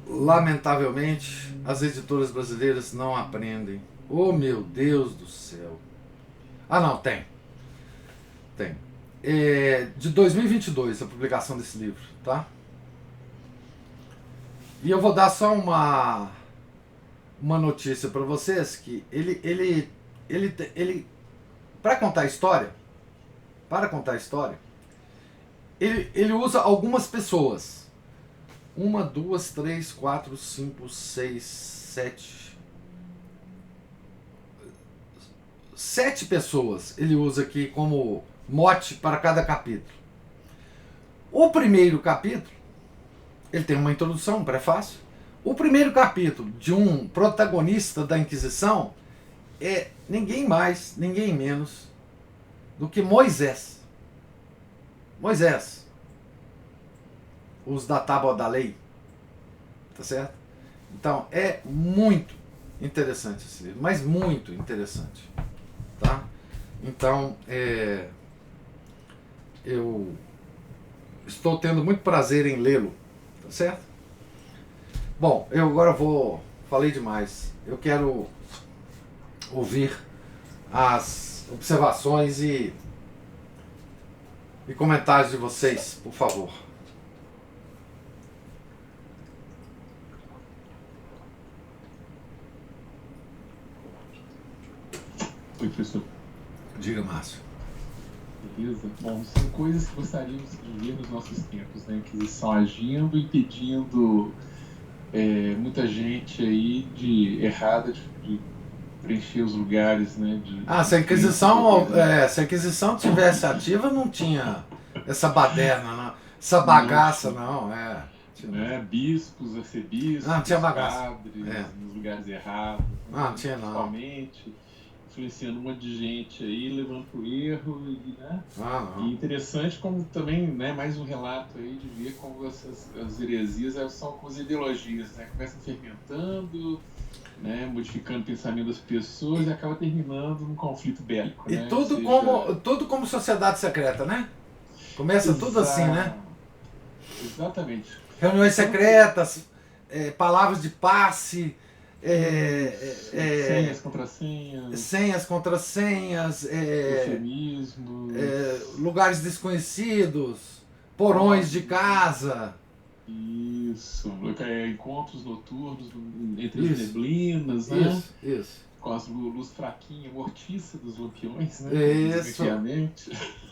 lamentavelmente, as editoras brasileiras não aprendem. Oh, meu Deus do céu. Não, tem. De 2022 a publicação desse livro, tá? E eu vou dar só uma notícia para vocês, que ele para contar a história, ele usa algumas pessoas. 1, 2, 3, 4, 5, 6, 7. 7 pessoas ele usa aqui como mote para cada capítulo. O primeiro capítulo, ele tem uma introdução, um prefácio. O primeiro capítulo de um protagonista da Inquisição é ninguém mais, ninguém menos do que Moisés. Os da Tábua da Lei. Tá certo? Então, é muito interessante esse livro, mas muito interessante. Tá? Então, eu estou tendo muito prazer em lê-lo. Tá certo? Bom, eu agora falei demais. Eu quero ouvir as observações e comentários de vocês, por favor. Oi, professor. Diga, Márcio. Beleza? Bom, são coisas que gostaríamos de ver nos nossos tempos, né? Inquisição agindo, impedindo muita gente aí de preencher os lugares, né? Se a Inquisição tivesse ativa, não tinha essa baderna, não. Essa bagaça, não. Né? Bispos, arcebispos, Não tinha bagaça. padres, nos lugares errados. Não tinha, não. Principalmente influenciando um monte de gente aí, levando pro erro, né? Não. E interessante como também, né, mais um relato aí de ver como as heresias elas são como as ideologias, né? Começam fermentando, né, modificando o pensamento das pessoas e acaba terminando num conflito bélico, E né? tudo como sociedade secreta, né? Começa tudo assim, né? Exatamente. Reuniões secretas, palavras de passe, senhas contra senhas, eufemismos, lugares desconhecidos, porões de casa. Isso, encontros noturnos entre as neblinas, né? Isso. Com as luz fraquinha, mortiça dos lampiões, né? Isso.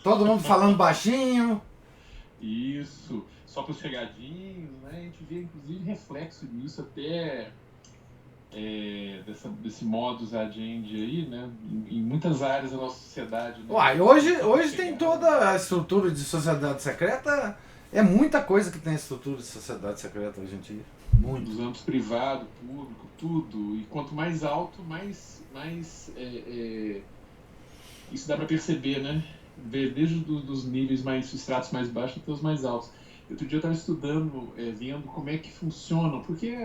Todo mundo falando baixinho. Isso. Só para os chegadinhos, né? A gente vê inclusive reflexo disso até desse modus agendi aí, né? Em muitas áreas da nossa sociedade. Né? Hoje tem toda a estrutura de sociedade secreta. É muita coisa que tem estrutura de sociedade secreta hoje em dia. Muito. Dos âmbitos privado, público, tudo. E quanto mais alto, mais isso dá para perceber, né? Desde dos níveis mais estratos mais baixos até os mais altos. Outro dia eu estava estudando, vendo como é que funcionam, porque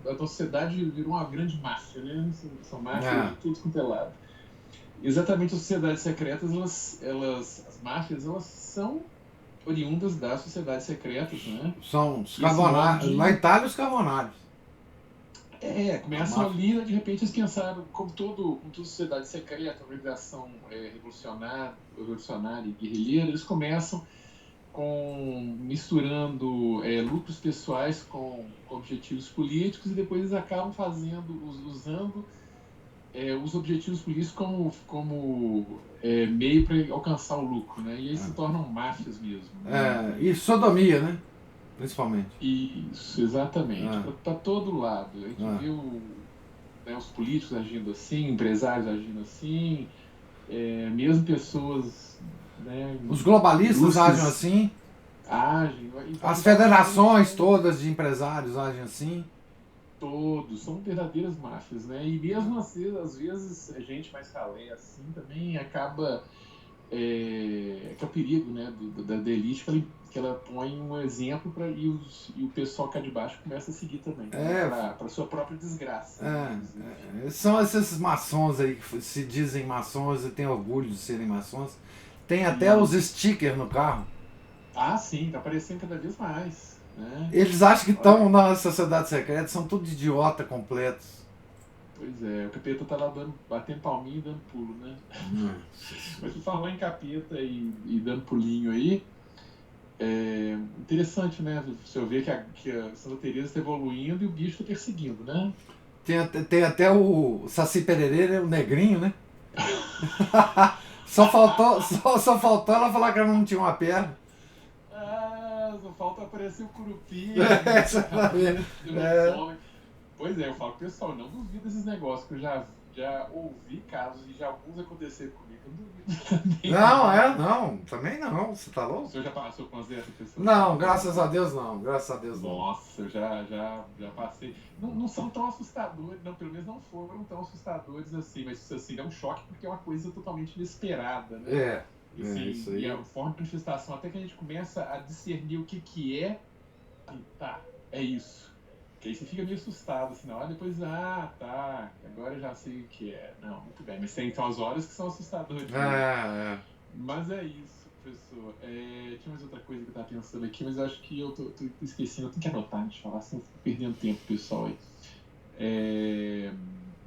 a sociedade virou uma grande máfia, né? São máfias de tudo quanto é lado. Exatamente, as sociedades secretas, as máfias, elas são oriundas das sociedades secretas, né? São os carbonários. Na Itália, os carbonários. Começam ali, de repente eles pensaram, como toda sociedade secreta, organização revolucionária e guerrilheira, eles começam misturando lucros pessoais com objetivos políticos e depois eles acabam usando os objetivos políticos como meio para alcançar o lucro, né? E aí se tornam máfias mesmo. Né? E sodomia, né? Principalmente. Isso, exatamente. Para todo lado. A gente viu os políticos agindo assim, empresários agindo assim, mesmo pessoas... Né, os globalistas agem assim. As federações todas de empresários agem assim. Todos são verdadeiras máfias, né? E mesmo assim, às vezes a gente mais ralé assim também acaba que é o perigo, né, da elite, que ela põe um exemplo e o pessoal cá de baixo começa a seguir também, para sua própria desgraça. São esses maçons aí que se dizem maçons e têm orgulho de serem maçons. Tem até os stickers no carro. Sim, tá aparecendo cada vez mais. Né? Eles acham que estão na sociedade secreta, são tudo idiota completos. Pois é, o capeta tá lá batendo palminho e dando pulo, né? Mas se falar em capeta e dando pulinho aí, interessante, né? Você vê que a Santa Teresa está evoluindo e o bicho está perseguindo, né? Tem até o Saci Pererê, o negrinho, né? Só faltou ela falar que ela não tinha uma perna. Só falta aparecer o Curupira. Pois eu falo, pessoal, não duvido desses negócios, que eu já ouvi casos e já alguns aconteceram comigo, eu não duvido também. Não, também não, você tá louco? O senhor já passou com as dessas pessoas? Não, graças a Deus não, Nossa, eu já passei. Não são tão assustadores, não, pelo menos não foram tão assustadores assim, mas assim, é um choque porque é uma coisa totalmente inesperada, né? Isso aí. E a forma de manifestação, até que a gente começa a discernir o que é, é isso. Que aí você fica meio assustado, assim, na hora, depois, agora eu já sei o que é. Não, muito bem, mas tem então as horas que são assustadoras. Mas é isso, professor. Tinha mais outra coisa que eu tava pensando aqui, mas eu acho que eu tô esquecendo, eu tenho que anotar antes de falar, senão eu fico perdendo tempo, pessoal, aí.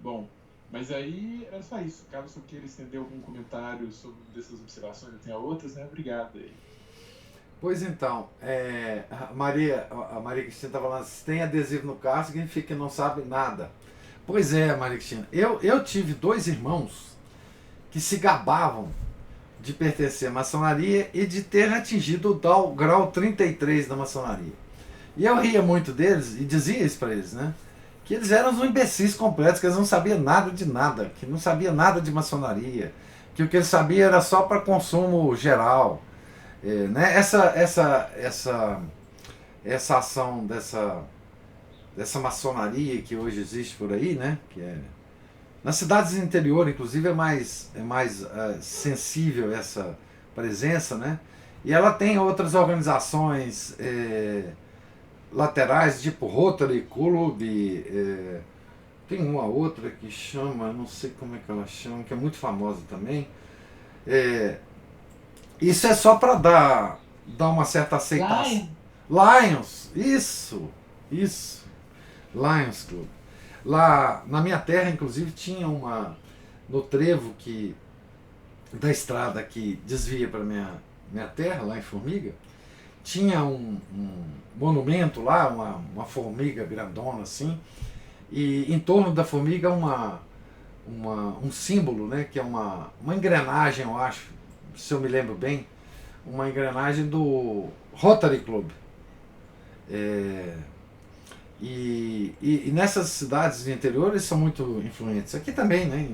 Bom, mas aí era só isso. Caso você queira estender algum comentário sobre dessas observações, eu tenho outras, né? Obrigado aí. Pois então, a Maria Cristina está falando, se tem adesivo no carro, significa que não sabe nada. Pois é, Maria Cristina, eu tive 2 irmãos que se gabavam de pertencer à maçonaria e de ter atingido o grau 33 da maçonaria. E eu ria muito deles e dizia isso para eles, né? Que eles eram uns imbecis completos, que eles não sabiam nada de nada, que não sabiam nada de maçonaria, que o que eles sabiam era só para consumo geral. Né? Essa ação dessa maçonaria que hoje existe por aí, né? Que nas cidades do interior, inclusive, é mais sensível essa presença, né? E ela tem outras organizações laterais, tipo Rotary Club, tem uma outra que chama, não sei como é que ela chama, que é muito famosa também. Isso é só para dar uma certa aceitação. Lions, isso. Lions Club. Lá na minha terra, inclusive, tinha no trevo da estrada que desvia para minha terra, lá em Formiga, tinha um monumento lá, uma formiga grandona assim, e em torno da formiga um símbolo, né, que é uma engrenagem, eu acho, se eu me lembro bem, uma engrenagem do Rotary Club. E nessas cidades do interior eles são muito influentes. Aqui também, né,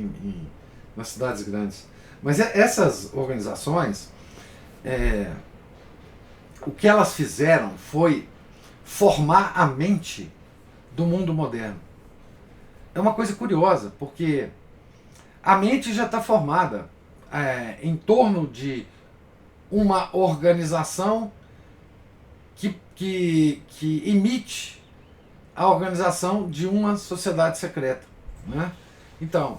nas cidades grandes. Mas essas organizações, o que elas fizeram foi formar a mente do mundo moderno. É uma coisa curiosa, porque a mente já está formada em torno de uma organização que imite a organização de uma sociedade secreta, né? Então,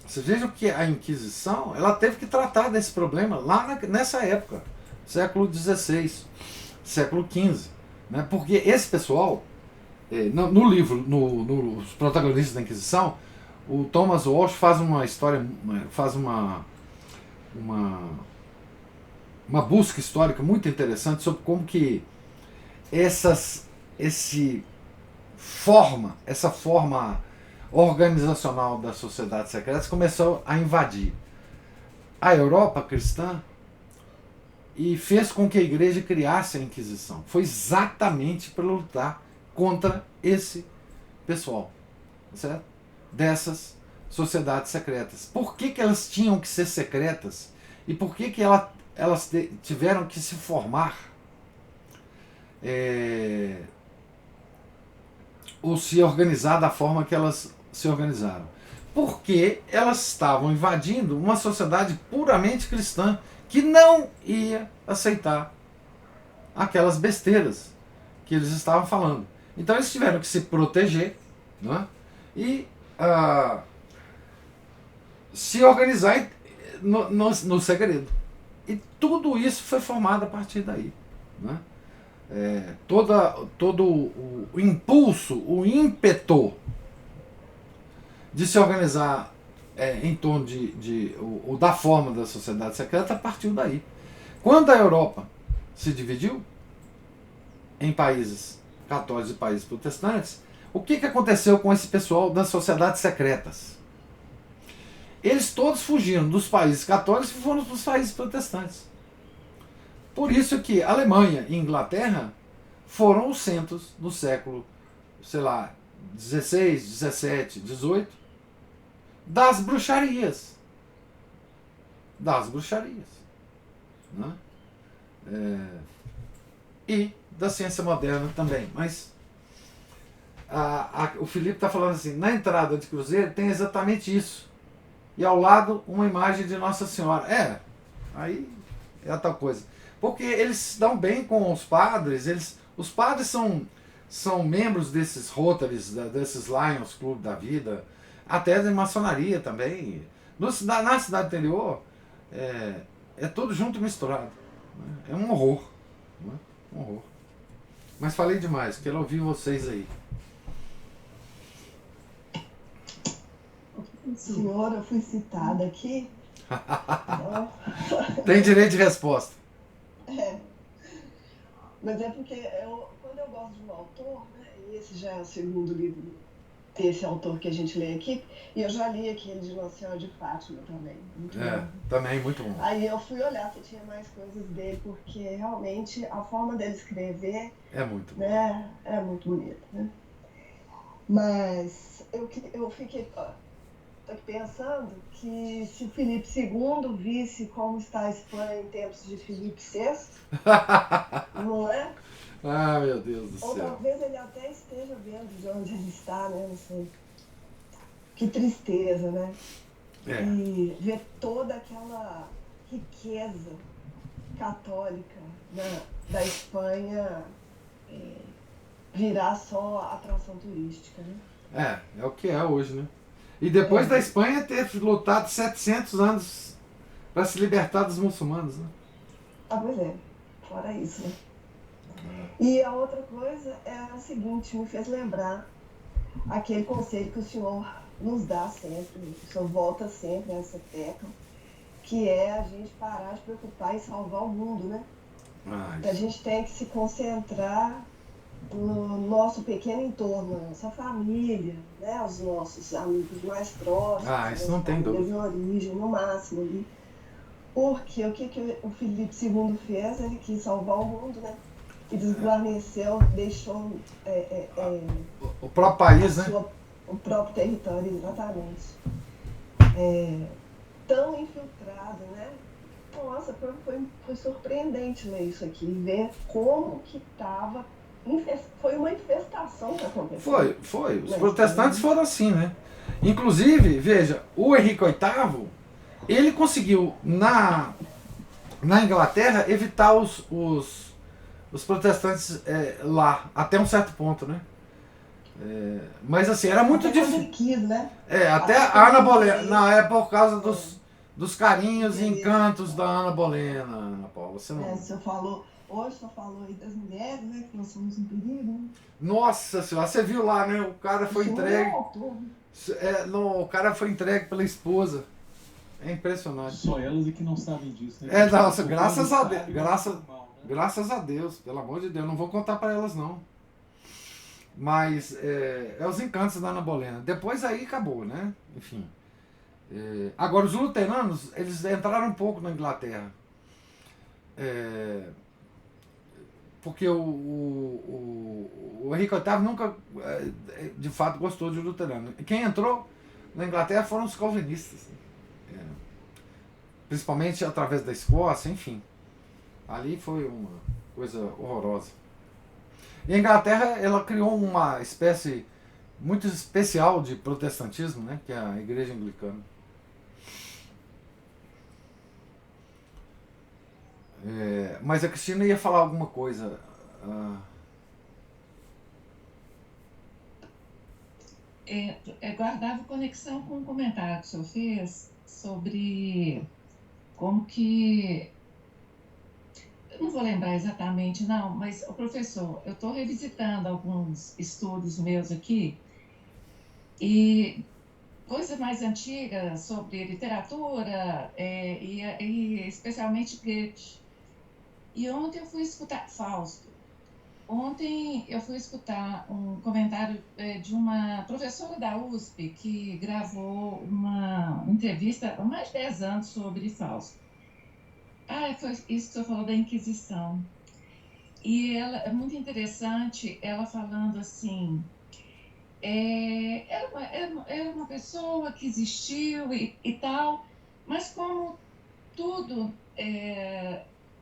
vocês vejam que a Inquisição ela teve que tratar desse problema lá nessa época, século XVI, século XV, né? Porque esse pessoal, no livro, nos protagonistas da Inquisição, o Thomas Walsh faz uma história, faz uma busca histórica muito interessante sobre como que essa forma organizacional das sociedades secretas começou a invadir a Europa cristã e fez com que a igreja criasse a Inquisição. Foi exatamente para lutar contra esse pessoal, certo? Dessas sociedades secretas. Por que elas tinham que ser secretas? E por que elas tiveram que se formar ou se organizar da forma que elas se organizaram? Porque elas estavam invadindo uma sociedade puramente cristã que não ia aceitar aquelas besteiras que eles estavam falando. Então eles tiveram que se proteger, né? E se organizar no segredo. E tudo isso foi formado a partir daí, né? Todo o impulso, o ímpeto de se organizar em torno da forma da sociedade secreta partiu daí. Quando a Europa se dividiu em países católicos e países protestantes, o que aconteceu com esse pessoal das sociedades secretas? Eles todos fugiram dos países católicos e foram para os países protestantes. Por isso que Alemanha e Inglaterra foram os centros do século, sei lá, 16, 17, 18, das bruxarias. Né? E da ciência moderna também. Mas o Felipe está falando assim, na entrada de Cruzeiro tem exatamente isso. E ao lado uma imagem de Nossa Senhora. Aí é a tal coisa. Porque eles se dão bem com os padres, os padres são membros desses Rotaries, desses Lions Club da vida, até de maçonaria também. Na cidade interior é tudo junto e misturado. Né? É um horror. Né? Um horror. Mas falei demais, quero ouvir vocês aí. Senhora, eu fui citada aqui. Tem direito de resposta. Mas é porque quando eu gosto de um autor, né, e esse já é o segundo livro desse autor que a gente lê aqui, e eu já li aquele de Nossa Senhora de Fátima também. Muito bom. Também, muito bom. Aí eu fui olhar se tinha mais coisas dele, porque realmente a forma dele escrever é muito bom. Né, é muito bonita, né? Mas eu fiquei tô aqui pensando que se Filipe II visse como está a Espanha em tempos de Filipe VI, não é? Ah, meu Deus do céu. Ou talvez ele até esteja vendo de onde ele está, né? Não sei. Que tristeza, né? E ver toda aquela riqueza católica da Espanha virar só atração turística, né? É o que é hoje, né? E depois da Espanha ter lutado 700 anos para se libertar dos muçulmanos, né? Ah, pois é. Fora isso, né? E a outra coisa é a seguinte, me fez lembrar aquele conselho que o senhor nos dá sempre, o senhor volta sempre a essa tecla, que é a gente parar de preocupar em salvar o mundo, né? A gente tem que se concentrar no nosso pequeno entorno, a nossa família, né? Os nossos amigos mais próximos, isso não tem dúvida. De origem, no máximo ali. Porque o que o Filipe II fez? Ele quis salvar o mundo, né? E desguarneceu, deixou o próprio país, né? O próprio território, exatamente. Tão infiltrado, né? Nossa, foi surpreendente ler isso aqui, ver como que estava. Foi uma infestação que aconteceu. Foi. Os protestantes foram assim, né? Inclusive, veja, o Henrique VIII, ele conseguiu, na Inglaterra, evitar os protestantes lá, até um certo ponto, né? Mas assim, era muito difícil. Né? Até a Ana Bolena, por causa dos carinhos e encantos da Ana Bolena, Ana Paula. Você não... Hoje só falou aí das mulheres, né? Que nós somos um perigo. Né? Nossa senhora, você viu lá, né? O cara foi entregue. O cara foi entregue pela esposa. É impressionante. Só elas e que não sabem disso, né? Nossa, graças a Deus. Graças a Deus, pelo amor de Deus. Não vou contar para elas, não. Mas os encantos da Ana Bolena. Depois aí acabou, né? Enfim. Agora, os luteranos, eles entraram um pouco na Inglaterra. Porque o Henrique VIII nunca, de fato, gostou de luterano. Quem entrou na Inglaterra foram os calvinistas. Principalmente através da Escócia, enfim. Ali foi uma coisa horrorosa. E a Inglaterra, ela criou uma espécie muito especial de protestantismo, né, que é a Igreja Anglicana. Mas a Cristina ia falar alguma coisa. Guardava conexão com um comentário que o senhor fez sobre como que... Eu não vou lembrar exatamente, não, mas, professor, eu estou revisitando alguns estudos meus aqui e coisas mais antigas sobre literatura e especialmente Goethe. E ontem eu fui escutar Fausto. Ontem eu fui escutar um comentário de uma professora da USP que gravou uma entrevista há mais de 10 anos sobre Fausto. Foi isso que você falou da Inquisição. E ela é muito interessante, ela falando assim, era uma pessoa que existiu e tal, mas como tudo,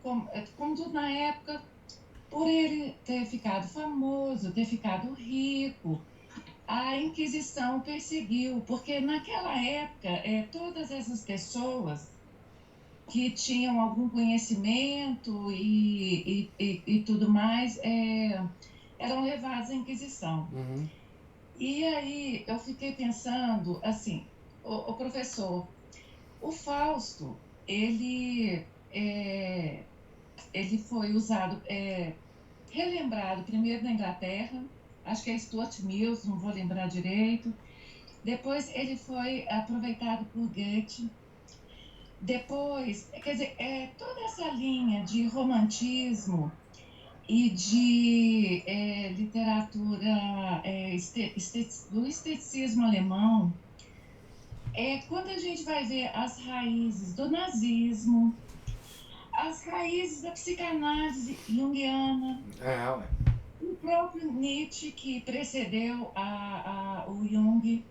como tudo na época, por ele ter ficado famoso, ter ficado rico, a Inquisição perseguiu, porque naquela época todas essas pessoas que tinham algum conhecimento e tudo mais eram levadas à Inquisição. Uhum. E aí eu fiquei pensando assim, o professor, o Fausto, ele foi usado, relembrado primeiro na Inglaterra, acho que é Stuart Mills, não vou lembrar direito. Depois ele foi aproveitado por Goethe. Depois, quer dizer, toda essa linha de romantismo e de literatura do esteticismo alemão, quando a gente vai ver as raízes do nazismo, as raízes da psicanálise junguiana, o próprio Nietzsche, que precedeu o Jung,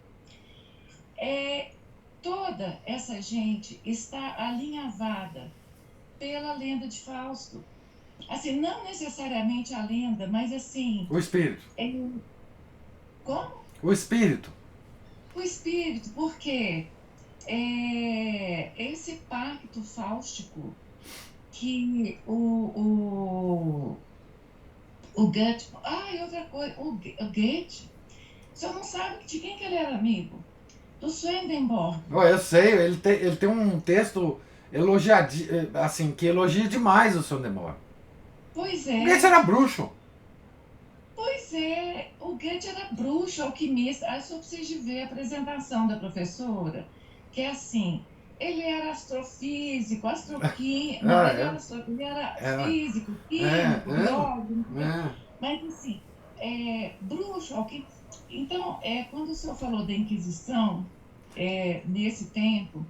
toda essa gente está alinhavada pela lenda de Fausto. Assim, não necessariamente a lenda, mas assim... O espírito. Como? O espírito. O espírito, porque esse pacto fáustico que o Goethe... e outra coisa, o Goethe, você não sabe de quem que ele era amigo? Do Swedenborg. Eu sei, ele tem um texto assim, que elogia demais o Swedenborg. Pois é. O Goethe era bruxo. Pois é, o Goethe era bruxo, alquimista. Aí só precisa ver a apresentação da professora, que é assim, ele era astrofísico, astroquímico, ele era físico, químico, biólogo, mas assim, bruxo, alquimista. Então, quando o senhor falou da Inquisição, nesse tempo,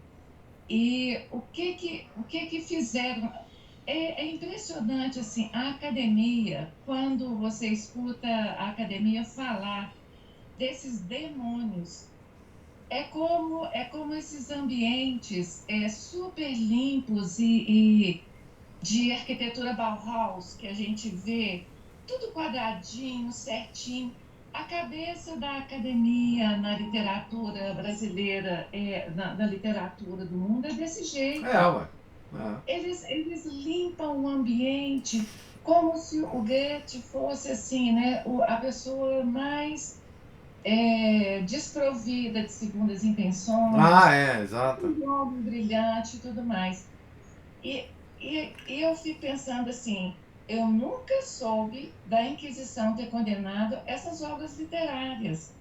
e o que fizeram... É impressionante, assim, a academia, quando você escuta a academia falar desses demônios, é como esses ambientes super limpos e de arquitetura Bauhaus, que a gente vê, tudo quadradinho, certinho. A cabeça da academia na literatura brasileira, na literatura do mundo, é desse jeito. Eles limpam o ambiente como se o Goethe fosse assim, né, a pessoa mais desprovida de segundas intenções. Exato. Um homem brilhante e tudo mais. E eu fico pensando assim, eu nunca soube da Inquisição ter condenado essas obras literárias.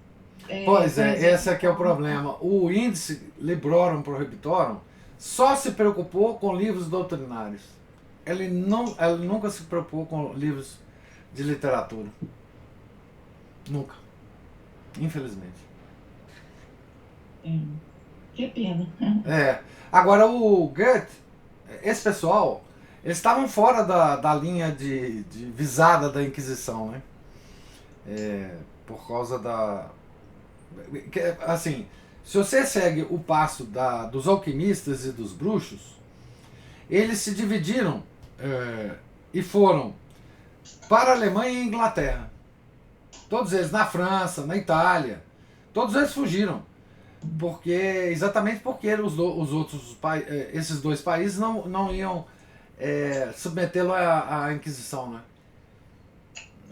Pois esse aqui é o problema. O índice Librorum Prohibitorum só se preocupou com livros doutrinários. Ele nunca se preocupou com livros de literatura. Nunca. Infelizmente. Que pena. Agora o Goethe, esse pessoal, eles estavam fora da linha de visada da Inquisição, né? Por causa assim, se você segue o passo dos alquimistas e dos bruxos, eles se dividiram e foram para a Alemanha e Inglaterra. Todos eles, na França, na Itália, todos eles fugiram. Exatamente porque esses dois países não iam submetê-lo à Inquisição, né?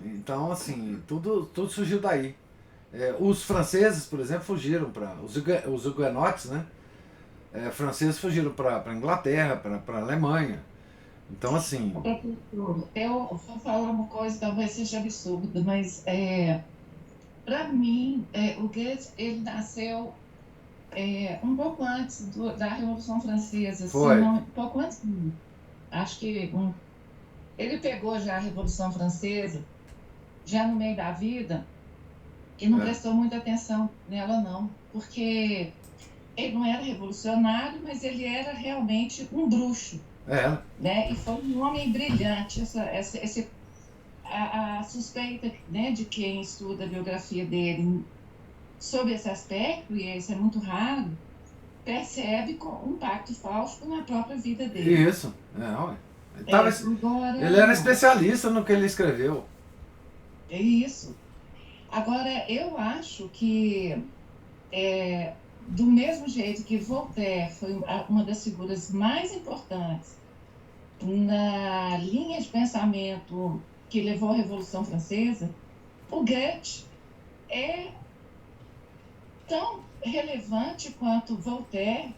Então, assim, tudo surgiu daí. Os franceses, por exemplo, fugiram para... Os huguenotes, né? Franceses fugiram para a Inglaterra, para a Alemanha. Então, assim... Eu vou falar uma coisa, talvez seja absurda, mas para mim, o Goethe, ele nasceu um pouco antes da Revolução Francesa. Assim, um pouco antes. Acho que ele pegou já a Revolução Francesa, já no meio da vida, e não prestou muita atenção nela, não. Porque ele não era revolucionário, mas ele era realmente um bruxo. Né? E foi um homem brilhante. A suspeita, né, de quem estuda a biografia dele sobre esse aspecto, e isso é muito raro, percebe um pacto fáustico na própria vida dele. Isso. Ele era especialista no que ele escreveu. É isso. Agora, eu acho que do mesmo jeito que Voltaire foi uma das figuras mais importantes na linha de pensamento que levou à Revolução Francesa, o Goethe é tão relevante quanto Voltaire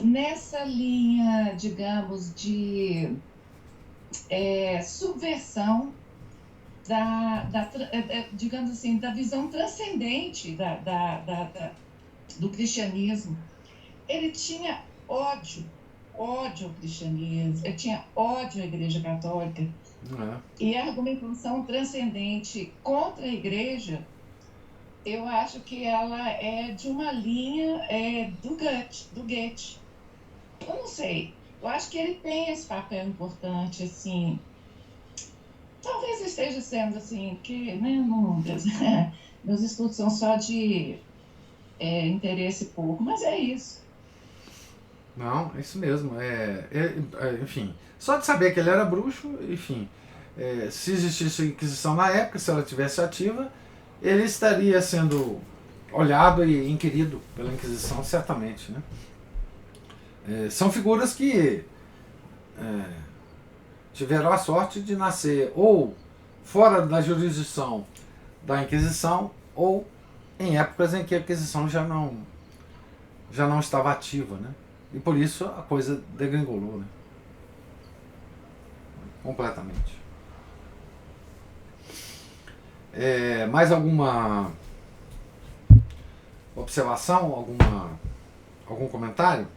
nessa linha, digamos, de subversão digamos assim, da visão transcendente do cristianismo. Ele tinha ódio ódio ao cristianismo, ele tinha ódio à Igreja Católica. E a argumentação transcendente contra a Igreja, eu acho que ela é de uma linha do Goethe. Eu não sei, eu acho que ele tem esse papel importante, assim. Talvez esteja sendo assim, que meus estudos são só de interesse pouco, mas é isso. Não, é isso mesmo. Enfim, só de saber que ele era bruxo, enfim, se existisse Inquisição na época, se ela tivesse ativa, ele estaria sendo olhado e inquirido pela Inquisição, certamente, né? São figuras que tiveram a sorte de nascer ou fora da jurisdição da Inquisição ou em épocas em que a Inquisição já não estava ativa, né? E por isso a coisa degringolou, né? Completamente. Mais alguma observação? Algum comentário?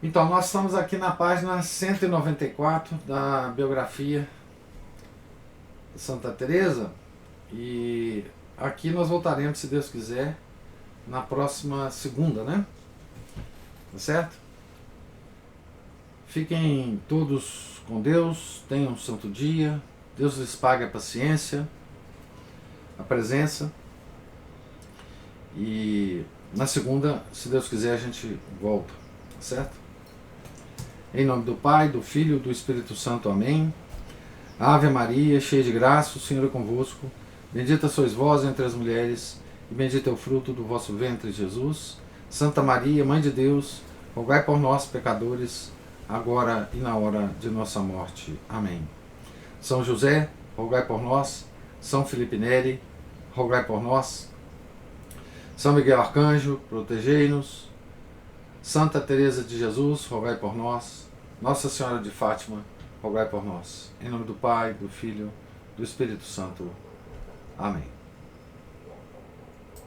Então, nós estamos aqui na página 194 da biografia de Santa Teresa, e aqui nós voltaremos, se Deus quiser, na próxima segunda, né? Tá certo? Fiquem todos com Deus, tenham um santo dia, Deus lhes pague a paciência, a presença, e na segunda, se Deus quiser, a gente volta, tá certo? Em nome do Pai, do Filho e do Espírito Santo. Amém. Ave Maria, cheia de graça, o Senhor é convosco. Bendita sois vós entre as mulheres, e bendito é o fruto do vosso ventre, Jesus. Santa Maria, Mãe de Deus, rogai por nós, pecadores, agora e na hora de nossa morte. Amém. São José, rogai por nós. São Felipe Neri, rogai por nós. São Miguel Arcanjo, protegei-nos. Santa Teresa de Jesus, rogai por nós. Nossa Senhora de Fátima, rogai por nós. Em nome do Pai, do Filho, do Espírito Santo. Amém.